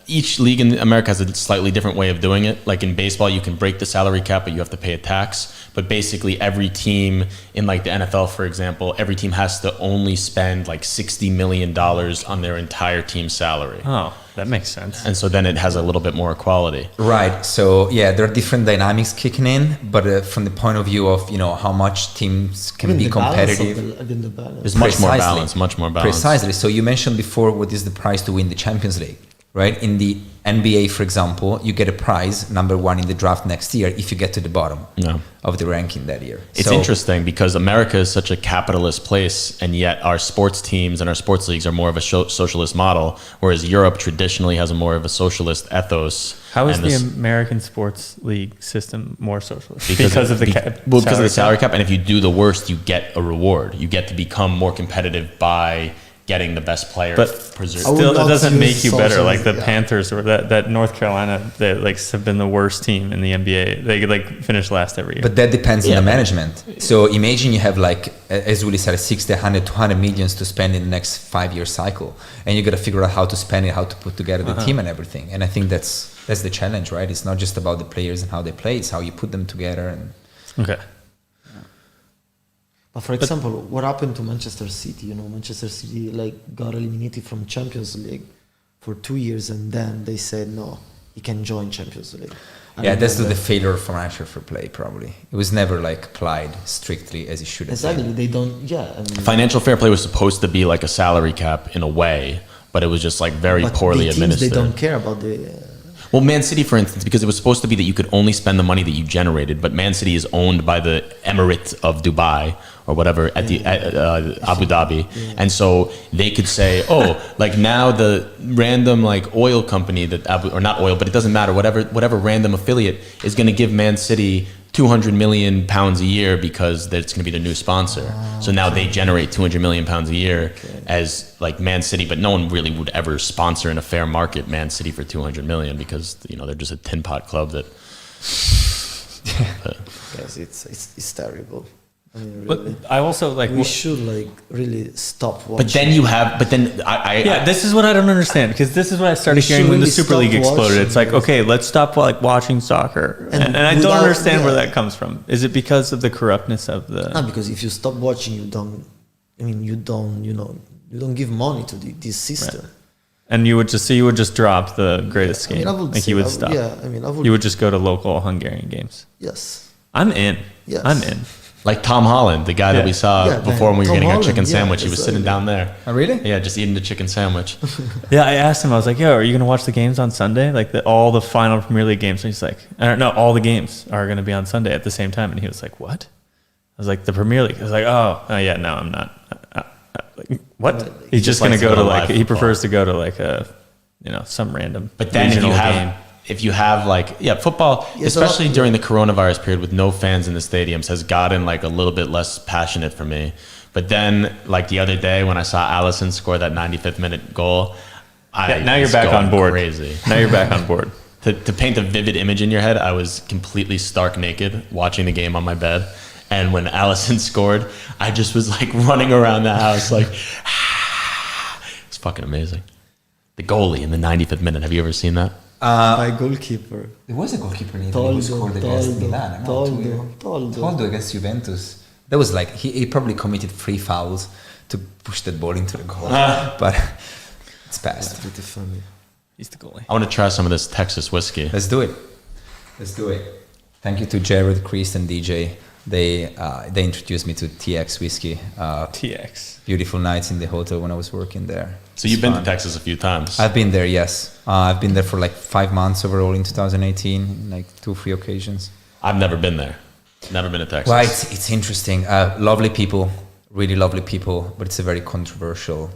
each league in America has a slightly different way of doing it. Like in baseball, you can break the salary cap, but you have to pay a tax. But basically every team in like the NFL, for example, every team has to only spend like $60 million on their entire team's salary. Oh, that makes sense. And so then it has a little bit more equality. Right. So there are different dynamics kicking in, but from the point of view of, how much teams can be competitive. There's much more balance. Precisely. So you mentioned before, what is the price to win the Champions League? Right? In the NBA, for example, you get a prize, number 1 in the draft next year, if you get to the bottom of the ranking that year. It's interesting because America is such a capitalist place, and yet our sports teams and our sports leagues are more of a socialist model, whereas Europe traditionally has more of a socialist ethos. How is the American sports league system more socialist? Because of the salary cap. And if you do the worst, you get a reward. You get to become more competitive by getting the best player. But still, it doesn't make you better. Like the Panthers or that North Carolina, they have been the worst team in the NBA. They finish last every year. But that depends on the management. So imagine you have as Willie said, 60, 100, 200 millions to spend in the next 5-year cycle, and you got to figure out how to spend it, how to put together the team and everything. And I think that's the challenge, right? It's not just about the players and how they play; it's how you put them together. Okay. But for example, what happened to Manchester City? Manchester City got eliminated from Champions League for 2 years, and then they said no, he can join Champions League. That's the failure of financial fair play. Probably it was never applied strictly as it should have. Exactly, they don't. Financial fair play was supposed to be like a salary cap in a way, but it was just very poorly administered. They don't care about the. Well, Man City, for instance, because it was supposed to be that you could only spend the money that you generated, but Man City is owned by the Emirate of Dubai, or whatever at Abu Dhabi, and so they could say, oh, like now the random like oil company that or not oil, but it doesn't matter, whatever random affiliate is going to give Man City 200 million pounds a year because that's going to be their new sponsor. So now they generate 200 million pounds a year as like Man City, but no one really would ever sponsor in a fair market Man City for 200 million because, you know, they're just a tin pot club that. Yes, it's terrible. I mean, really. But I also like we should like really stop watching. But then this is what I don't understand, because this is what I started hearing when the Super League exploded. It's like, okay, let's stop like watching soccer, and I don't understand where that comes from. Is it because of the corruptness of the? No, because if you stop watching, you don't give money to this system. Right. And you would just drop the greatest game. Like you would stop. You would just go to local Hungarian games. Yes. I'm in. Yes. I'm in. Like Tom Holland, the guy that we saw before when we were getting our chicken sandwich, he was sitting down there. Oh, really? Yeah, just eating the chicken sandwich. Yeah, I asked him, I was like, yo, are you going to watch the games on Sunday? Like all the final Premier League games? And he's like, no, all the games are going to be on Sunday at the same time. And he was like, what? I was like, the Premier League. I was like, oh yeah, no, I'm not. Like, what? He's just going to go to like, he prefers to go to like a, some random. But then if you have like, football, especially during the coronavirus period with no fans in the stadiums, has gotten like a little bit less passionate for me. But then like the other day when I saw Alisson score that 95th minute goal, now you're back on board. Crazy. Now you're back on board. To paint a vivid image in your head, I was completely stark naked watching the game on my bed. And when Alisson scored, I just was like running around the house like, it's fucking amazing. The goalie in the 95th minute. Have you ever seen that? My goalkeeper. There was a goalkeeper in Italy who scored against Milan. Toldo against Juventus. That was like, he probably committed 3 fouls to push that ball into the goal. But it's past. That's pretty funny. He's the goalie. I want to try some of this Texas whiskey. Let's do it. Thank you to Jared, Chris, and DJ. They introduced me to TX whiskey. TX. Beautiful nights in the hotel when I was working there. So you've been to Texas a few times. I've been there, yes. I've been there for like 5 months overall in 2018, like 2-3 occasions. I've never been there. Never been to Texas. Well, it's interesting. Lovely people, really lovely people, but it's a very controversial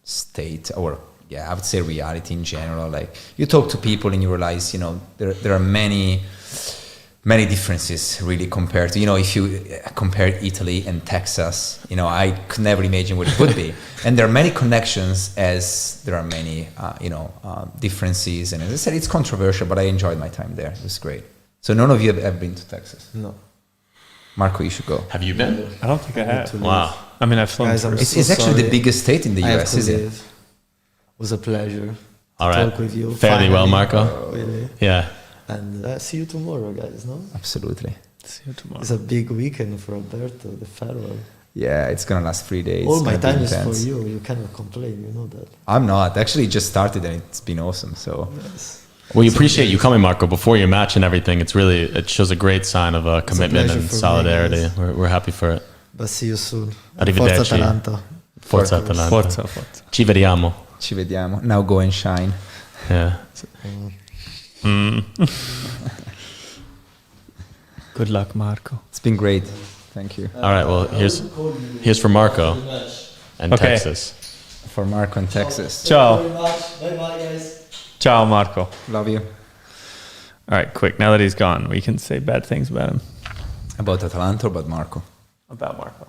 state, or I would say reality in general. Like you talk to people and you realize, there are many differences really compared to, if you compare Italy and Texas, I could never imagine what it would be. And there are many connections as there are many, differences. And as I said, it's controversial, but I enjoyed my time there. It was great. So none of you have ever been to Texas? No. Marco, you should go. Have you been? I don't think I have. Wow. I mean, I've flown. Guys, it's actually the biggest state in the US, isn't it? It was a pleasure All to right. talk with you. Fairly well, Marco. Really. Yeah. And see you tomorrow, guys, no? Absolutely. See you tomorrow. It's a big weekend for Alberto, the farewell. Yeah, it's going to last 3 days. All my time is for you. You cannot complain, you know that. I'm not. Actually, it just started and it's been awesome. So. Yes. We appreciate you coming, Marco, before your match and everything. It shows a great sign of commitment and solidarity. We're happy for it. But see you soon. Arrivederci. Forza Atalanta. Forza Atalanta. Forza. Ci vediamo. Ci vediamo. Now go and shine. Yeah. Good luck, Marco. It's been great. Thank you. All right. Well, here's for Marco and Texas. For Marco and Texas. Ciao. Bye bye, guys. Ciao, Marco. Love you. All right, quick. Now that he's gone, we can say bad things about him. About Atalanta or about Marco? About Marco.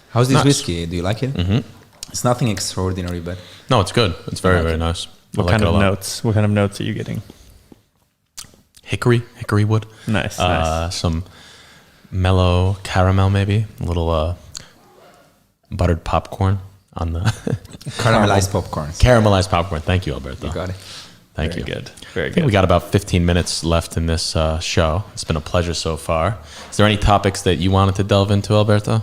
How's this Nice. whiskey? Do you like it? Mm-hmm. It's nothing extraordinary, but No, it's good. It's very, very nice. What kind of notes? What kind of notes are you getting? Hickory wood. Nice. Some mellow caramel, maybe a little buttered popcorn on the caramelized popcorn. Caramelized popcorn. Thank you, Alberto. You got it. Thank Very you. good. Very I think good. we got about 15 minutes left in this show. It's been a pleasure so far. Is there any topics that you wanted to delve into, Alberto?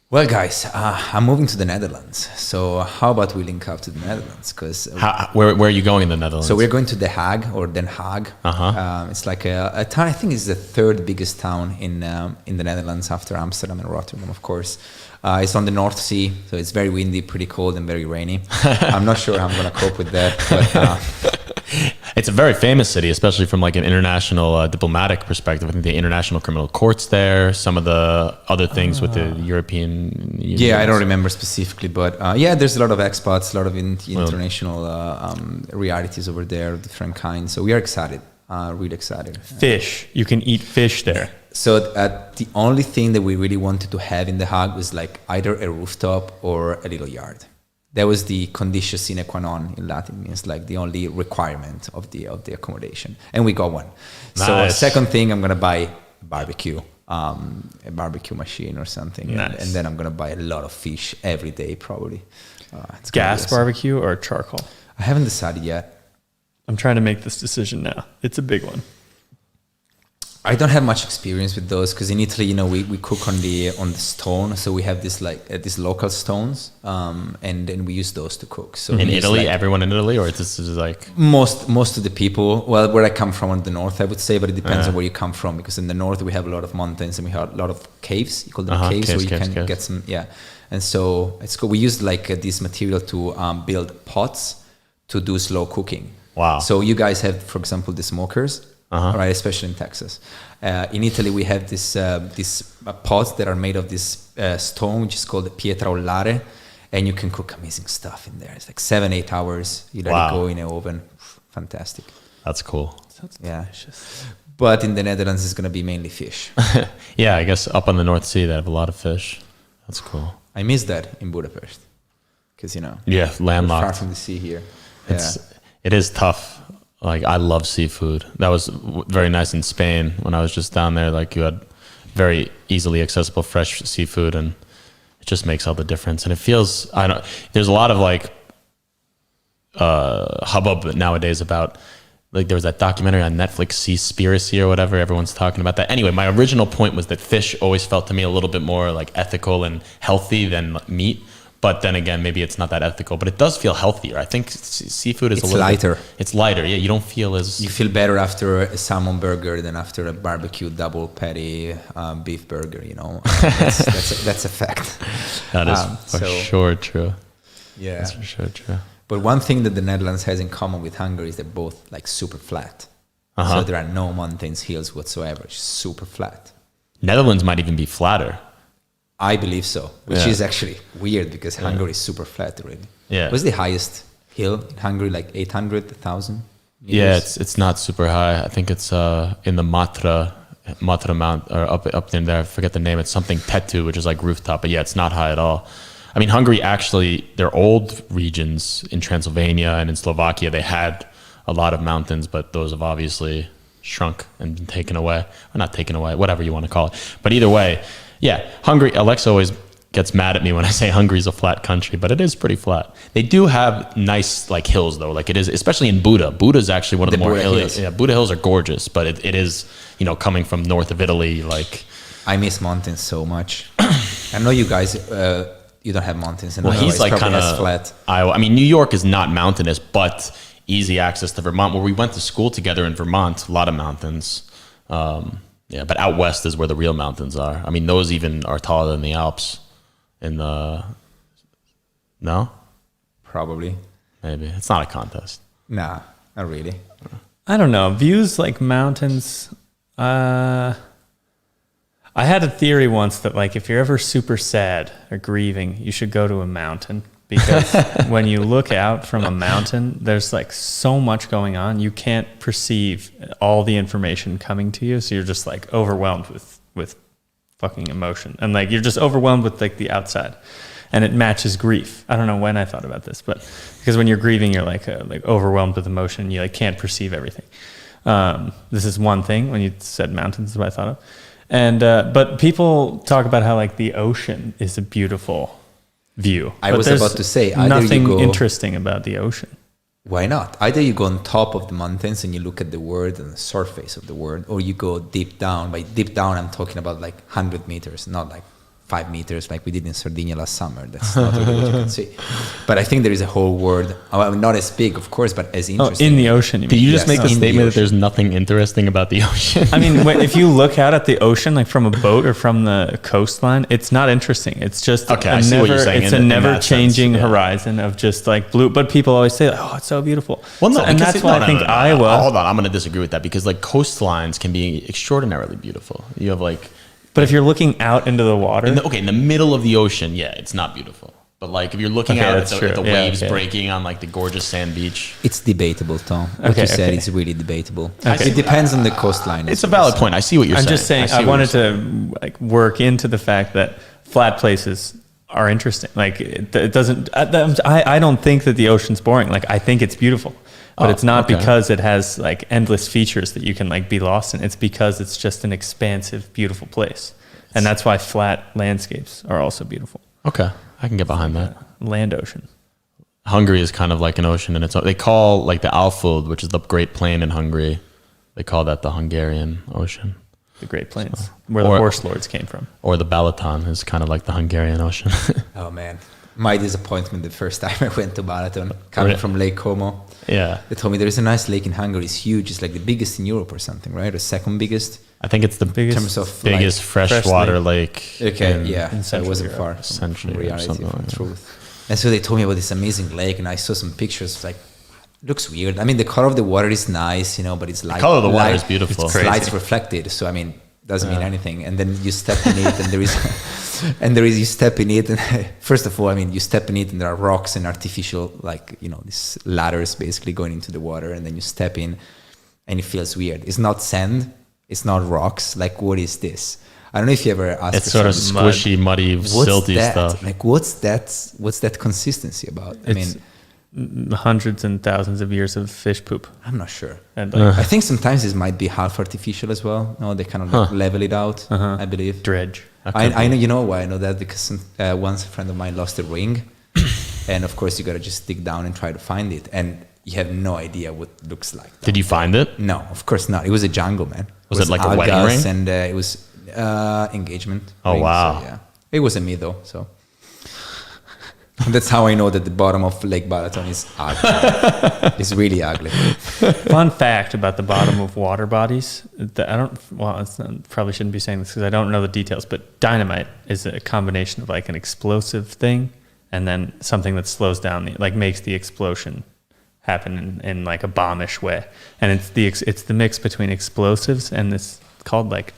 Well, guys, I'm moving to the Netherlands. So how about we link up to the Netherlands? Because Where are you going in the Netherlands? so we're going to The Hague or Den Haag. Uh-huh. It's like a town. I think it's the 3rd biggest town in the Netherlands after Amsterdam and Rotterdam, of course. It's on the North Sea, so it's very windy, pretty cold, and very rainy. I'm not sure how I'm going to cope with that. But, It's a very famous city, especially from like an international diplomatic perspective. I think the international criminal court's there. Some of the other things with the European Union. Yeah, I don't remember specifically, but yeah, there's a lot of expats, a lot of international realities over there of different kinds. So we are excited, really excited. Fish. You can eat fish there. So the only thing that we really wanted to have in The Hague was like either a rooftop or a little yard. That was the conditio sine qua non in Latin, means like the only requirement of the accommodation, and we got one. Nice. So second thing, I'm gonna buy barbecue, a barbecue machine or something, Nice. and then I'm gonna buy a lot of fish every day probably. It's Gas barbecue or charcoal? I haven't decided yet. I'm trying to make this decision now. It's a big one. I don't have much experience with those because in Italy, you know, we cook on the stone, so we have this like these local stones, and then we use those to cook. So In we use, Italy, like, everyone in Italy, or this is like most of the people. Well, where I come from in the north, I would say, but it depends on where you come from. Because in the north we have a lot of mountains and we have a lot of caves. You call them caves, caves, where you caves. can get some. Yeah, and so it's cool. We use like this material to build pots to do slow cooking. Wow. So you guys have, for example, the smokers. Right, especially in Texas. In Italy, we have these pots that are made of this stone, which is called pietra ollare, and you can cook amazing stuff in there. It's like 7-8 hours. You let it go in an oven. Fantastic. That's cool. Sounds Yeah. delicious. But in the Netherlands, it's going to be mainly fish. Yeah, I guess up on the North Sea they have a lot of fish. That's cool. I miss that in Budapest because, you know, Yeah, we're landlocked. far from the sea here. It is tough. Like I love seafood. That was very nice in Spain when I was just down there. Like you had very easily accessible fresh seafood, and it just makes all the difference. And it feels there's a lot of like hubbub nowadays about like there was that documentary on Netflix, Seaspiracy or whatever. Everyone's talking about that. Anyway, my original point was that fish always felt to me a little bit more like ethical and healthy than meat. But then again, maybe it's not that ethical, but it does feel healthier. I think seafood is a little lighter. It's lighter. Yeah, you don't feel as... You feel better after a salmon burger than after a barbecue double patty beef burger, you know. That's a fact. That is for sure true. Yeah. That's for sure true. But one thing that the Netherlands has in common with Hungary is they're both like super flat. So there are no mountains, hills whatsoever. It's super flat. Netherlands might even be flatter. I believe so, which is actually weird because Hungary is super flat already. Yeah. What's the highest hill in Hungary? Like 800, 1,000? Yeah, it's not super high. I think it's in the Matra Mount, or up in there. I forget the name. It's something Tetu, which is like rooftop. But yeah, it's not high at all. I mean, Hungary actually, their old regions in Transylvania and in Slovakia, they had a lot of mountains, but those have obviously shrunk and been taken away. Or not taken away, whatever you want to call it. But either way, yeah, Hungary, Alexa always gets mad at me when I say Hungary's a flat country, but it is pretty flat. They do have nice like hills though, like it is, especially in Buda. Buda is actually one of the more hilly. Yeah, Buda hills are gorgeous, but it is, you know, coming from north of Italy, like. I miss mountains so much. I know you guys, you don't have mountains. And well, he's like kind of flat. I mean, New York is not mountainous, but easy access to Vermont. Where we went to school together in Vermont, a lot of mountains. Yeah, but out west is where the real mountains are. I mean, those even are taller than the Alps. No? Probably. Maybe. It's not a contest. Nah, not really. I don't know. Views like mountains. I had a theory once that like if you're ever super sad or grieving, you should go to a mountain. Because when you look out from a mountain, there's like so much going on. You can't perceive all the information coming to you. So you're just like overwhelmed with fucking emotion. And like you're just overwhelmed with like the outside. And it matches grief. I don't know when I thought about this, but because when you're grieving, you're like overwhelmed with emotion. You like can't perceive everything. This is one thing. When you said mountains is what I thought of. And but people talk about how like the ocean is a beautiful view. I was about to say, nothing interesting about the ocean. Why not? Either you go on top of the mountains and you look at the world and the surface of the world, or you go deep down. By deep down, I'm talking about like 100 meters, not like 5 meters like we did in Sardinia last summer. That's not really what you can see. But I think there is a whole world, not as big, of course, but as interesting. In the ocean. You Did mean? you just Yes, make the in the statement that ocean. there's nothing interesting about the ocean? I mean, if you look out at the ocean, like from a boat or from the coastline, it's not interesting. It's just Okay, I see what you're saying It's in a that never-changing sense, yeah. horizon of just like blue. But people always say, "Oh, it's so beautiful." Well, no, and because that's why I think Iowa. Hold on, I'm going to disagree with that because like coastlines can be extraordinarily beautiful. You have like, But if you're looking out into the water, in the middle of the ocean, yeah, it's not beautiful. But like if you're looking Okay, out at that's the true. Yeah, waves okay. breaking on like the gorgeous sand beach, It's debatable, Tom. What Okay, you said okay. is really debatable. Okay. It depends on the coastline. it's a valid point. I see what you're I'm saying. just saying see I what wanted you're saying. to like work into the fact that flat places are interesting. Like it doesn't. I don't think that the ocean's boring. Like I think it's beautiful, but it's not okay. because it has like endless features that you can like be lost in. It's because it's just an expansive, beautiful place, and that's why flat landscapes are also beautiful. Okay, I can get behind that. Land ocean. Hungary is kind of like an ocean in its own. They call like the Alföld, which is the Great Plain in Hungary, they call that the Hungarian Ocean. The Great Plains, where the Or- horse lords came from. Or the Balaton is kind of like the Hungarian Ocean. Oh man, my disappointment the first time I went to Balaton, coming Really? from Lake Como. Yeah. They told me there is a nice lake in Hungary. It's huge. It's like the biggest in Europe or something, right? Or second biggest I think it's the in Biggest terms of biggest freshwater lake. Okay, in- yeah. in So it Central wasn't Europe. far from Century or reality, something from like that. truth. And so they told me about this amazing lake, and I saw some pictures. Like, looks weird. I mean, the color of the water is nice, but it's light. color of the water light- is beautiful. It's It's light's reflected, so I mean, doesn't mean anything. And then you step in it, and you step in it, and first of all, I mean, you step in it, and there are rocks and artificial, like these ladders basically going into the water, and then you step in, and it feels weird. It's not sand, it's not rocks. Like, what is this? I don't know if you ever asked. It's sort of yourself, squishy, muddy, what's silty that? stuff. Like, what's that consistency about? I It's hundreds and thousands of years of fish poop. I'm not sure. And like I think sometimes this might be half artificial as well. No, they kind of like level it out, I believe. dredge. I know, you know why I know that? Because once a friend of mine lost a ring, and of course you got to just dig down and try to find it, and you have no idea what it looks like. Did you find it? No, of course not. It was a jungle, man. Was it like a wedding algas, ring? And it was engagement. Oh, ring, wow. So, yeah, it was a me though. So and that's how I know that the bottom of Lake Balaton is ugly. It's really ugly. Fun fact about the bottom of water bodies. Probably shouldn't be saying this because I don't know the details, but dynamite is a combination of like an explosive thing and then something that slows down, makes the explosion happen in like a bombish way. And it's the mix between explosives and this called like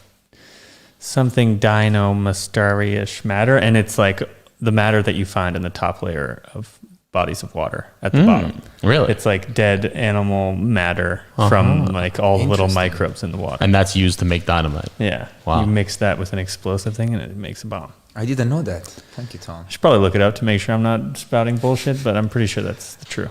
something dino-mustari-ish matter. And it's like the matter that you find in the top layer of bodies of water at the bottom. Really? It's like dead animal matter from like all the little Interesting. microbes in the water. And that's used to make dynamite. Yeah. Wow. You mix that with an explosive thing and it makes a bomb. I didn't know that. Thank you, Tom. I should probably look it up to make sure I'm not spouting bullshit, but I'm pretty sure that's true.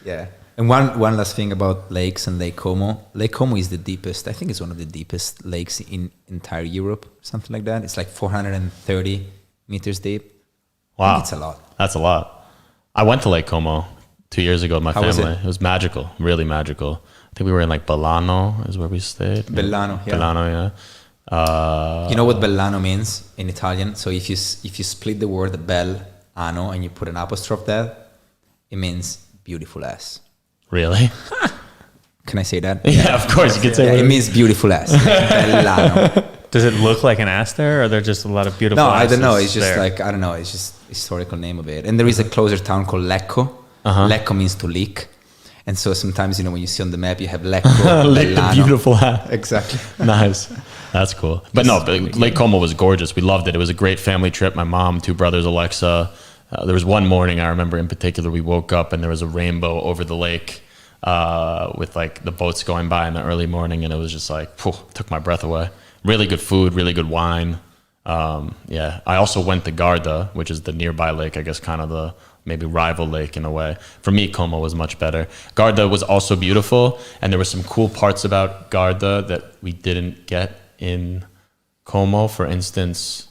Yeah. And one last thing about lakes and Lake Como. Lake Como is the deepest. I think it's one of the deepest lakes in entire Europe, something like that. It's like 430 meters deep. I Wow. think it's a lot. That's a lot. I went to Lake Como 2 years ago with my How was family. it? It was magical, really magical. I think we were in like Bellano is where we stayed. Bellano, yeah. Bellano, yeah. You know what Bellano means in Italian? So if you split the word bel ano and you put an apostrophe there, it means beautiful ass. Really? Can I say that? Yeah, of course. You could say Yeah, it whatever. means beautiful ass. Bellano. Does it look like an ass there, or are there just a lot of beautiful No, I don't know. asses It's just there? like, I don't know. It's just historical name of it. And there is a closer town called Lecco. Lecco means to leak. And so sometimes, when you see on the map, you have Lecco, Like the Bellano. beautiful hat. Exactly. Nice. That's cool. But no, but Lake Como was gorgeous. We loved it. It was a great family trip. My mom, 2 brothers, Alexa. There was one morning I remember in particular, we woke up and there was a rainbow over the lake with like the boats going by in the early morning. And it was just like, took my breath away. Really good food, really good wine. Yeah. I also went to Garda, which is the nearby lake, I guess kind of the maybe rival lake in a way. For me, Como was much better. Garda was also beautiful, and there were some cool parts about Garda that we didn't get in Como. For instance,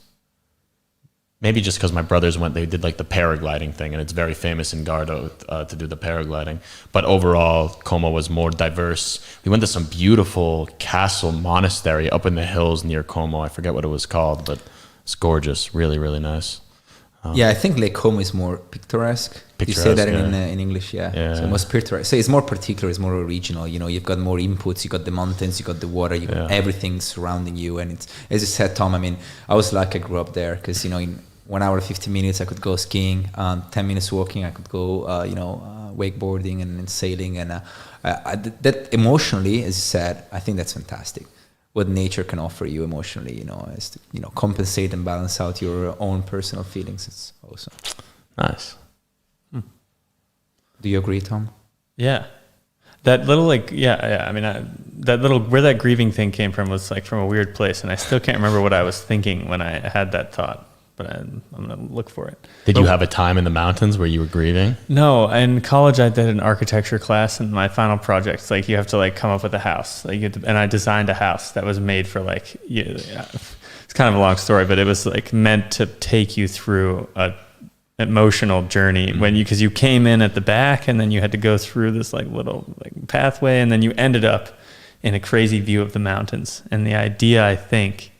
maybe just because my brothers went, they did like the paragliding thing, and it's very famous in Garda to do the paragliding. But overall, Como was more diverse. We went to some beautiful castle monastery up in the hills near Como. I forget what it was called, but It's gorgeous, really, really nice. Yeah, I think Lake Como is more picturesque. You say that in English, yeah. So most picturesque. So it's more particular, it's more regional. You know, you've got more inputs. You got the mountains, you got the water, you got everything surrounding you. And it's, as you said, Tom. I mean, I was lucky I grew up there because in 1 hour 50 minutes I could go skiing. 10 minutes walking I could go. Wakeboarding and sailing. And that emotionally, as you said, I think that's fantastic. What nature can offer you emotionally, is to, compensate and balance out your own personal feelings. It's awesome. Nice. Do you agree, Tom? Yeah. That little I mean, that little, where that grieving thing came from was like from a weird place. And I still can't remember what I was thinking when I had that thought, but I'm going to look for it. Did you have a time in the mountains where you were grieving? No, in college I did an architecture class, and my final project's like you have to like come up with a house. And I designed a house that was made for it's kind of a long story, but it was like meant to take you through a emotional journey because you came in at the back and then you had to go through this like little like pathway, and then you ended up in a crazy view of the mountains. And the idea, I think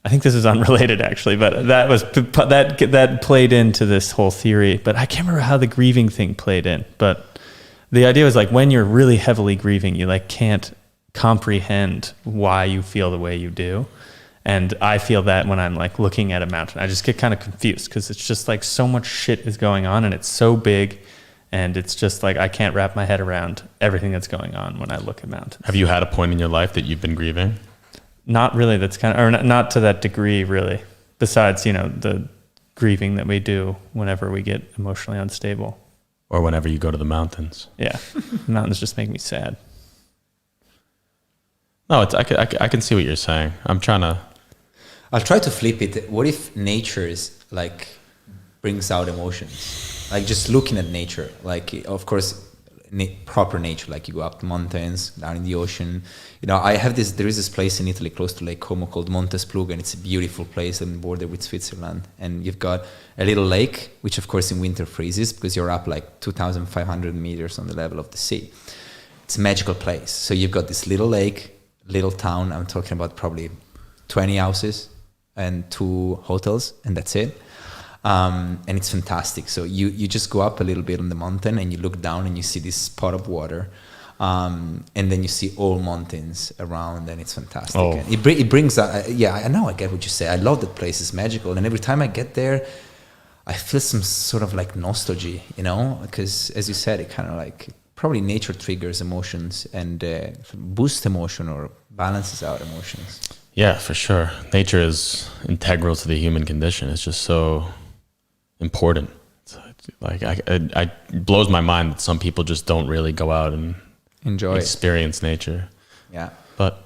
this is unrelated actually, but that played into this whole theory. But I can't remember how the grieving thing played in. But the idea was like when you're really heavily grieving, you like can't comprehend why you feel the way you do. And I feel that when I'm like looking at a mountain, I just get kind of confused because it's just like so much shit is going on and it's so big, and it's just like I can't wrap my head around everything that's going on when I look at mountains. Have you had a point in your life that you've been grieving? Not really. That's kind of, or not to that degree, really. Besides, the grieving that we do whenever we get emotionally unstable, or whenever you go to the mountains. Yeah, the mountains just make me sad. No, I can see what you're saying. I'll try to flip it. What if nature is like brings out emotions? Like just looking at nature, like of course. Proper nature, like you go up the mountains, down in the ocean. There is this place in Italy close to Lake Como called Montespluga, and it's a beautiful place on the border with Switzerland. And you've got a little lake, which of course in winter freezes because you're up like 2,500 meters on the level of the sea. It's a magical place. So you've got this little lake, little town. I'm talking about probably 20 houses and 2 hotels, and that's it. And it's fantastic. So you just go up a little bit on the mountain and you look down and you see this spot of water, and then you see all mountains around, and it's fantastic. Oh. And it brings I know, I get what you say. I love that place. It's magical, and every time I get there I feel some sort of like nostalgia, because as you said, it kind of like probably nature triggers emotions and boosts emotion or balances out emotions. Yeah, for sure. Nature is integral to the human condition. It's just so important. It's like it blows my mind that some people just don't really go out and experience nature. Yeah. But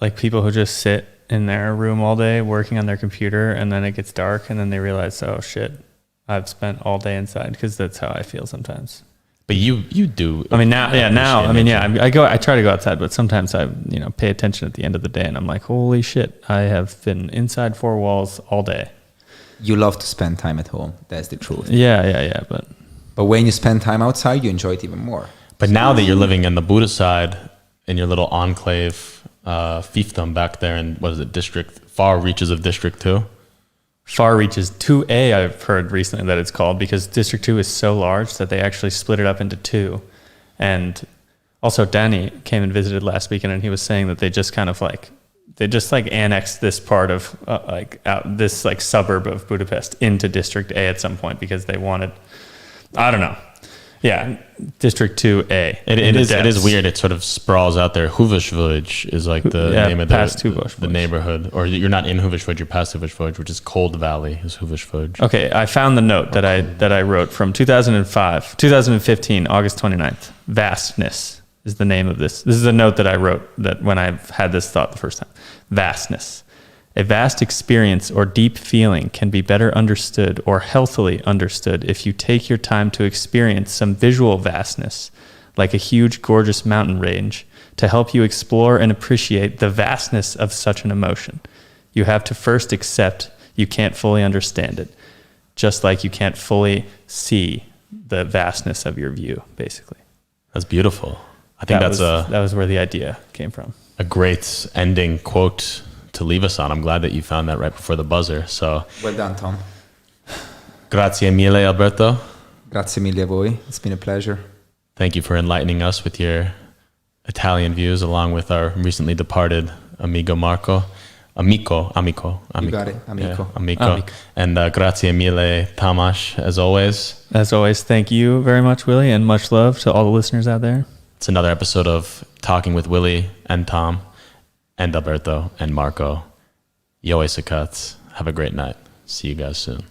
like people who just sit in their room all day working on their computer, and then it gets dark and then they realize, oh shit, I've spent all day inside, because that's how I feel sometimes. But you do. I mean, I try to go outside, but sometimes I, pay attention at the end of the day, and I'm like, holy shit, I have been inside 4 walls all day. You love to spend time at home. That's the truth. Yeah. But when you spend time outside, you enjoy it even more. But now that you're living in the Buda side, in your little enclave, fiefdom back there in, what is it, far reaches of District 2? Far reaches 2A, I've heard recently that it's called, because District 2 is so large that they actually split it up into 2. And also Danny came and visited last weekend, and he was saying that they just kind of like, annexed this part of this like suburb of Budapest into District A at some point, because they wanted, I don't know. Yeah, District 2A. It is weird. It sort of sprawls out there. Huvesvillage is like the name of the neighborhood. Or you're not in Huvesvillage, you're past Huvesvillage, which is Cold Valley is Huvesvillage. Okay, I found the note that I wrote from 2015, August 29th. Vastness is the name of this. This is a note that I wrote that when I had this thought the first time. Vastness. A vast experience or deep feeling can be better understood or healthily understood if you take your time to experience some visual vastness, like a huge, gorgeous mountain range, to help you explore and appreciate the vastness of such an emotion. You have to first accept you can't fully understand it, just like you can't fully see the vastness of your view, basically. That's beautiful. I think that was where the idea came from. A great ending quote to leave us on. I'm glad that you found that right before the buzzer. So Well done, Tom. grazie mille, Alberto. Grazie mille a voi. It's been a pleasure. Thank you for enlightening us with your Italian views, along with our recently departed amigo Marco. Amico. You got it, amico. Yeah, amico. Amico. And grazie mille, Tamas, as always. As always, thank you very much, Willie, and much love to all the listeners out there. It's another episode of Talking with Willie and Tom and Alberto and Marco. Yo, Segat. Have a great night. See you guys soon.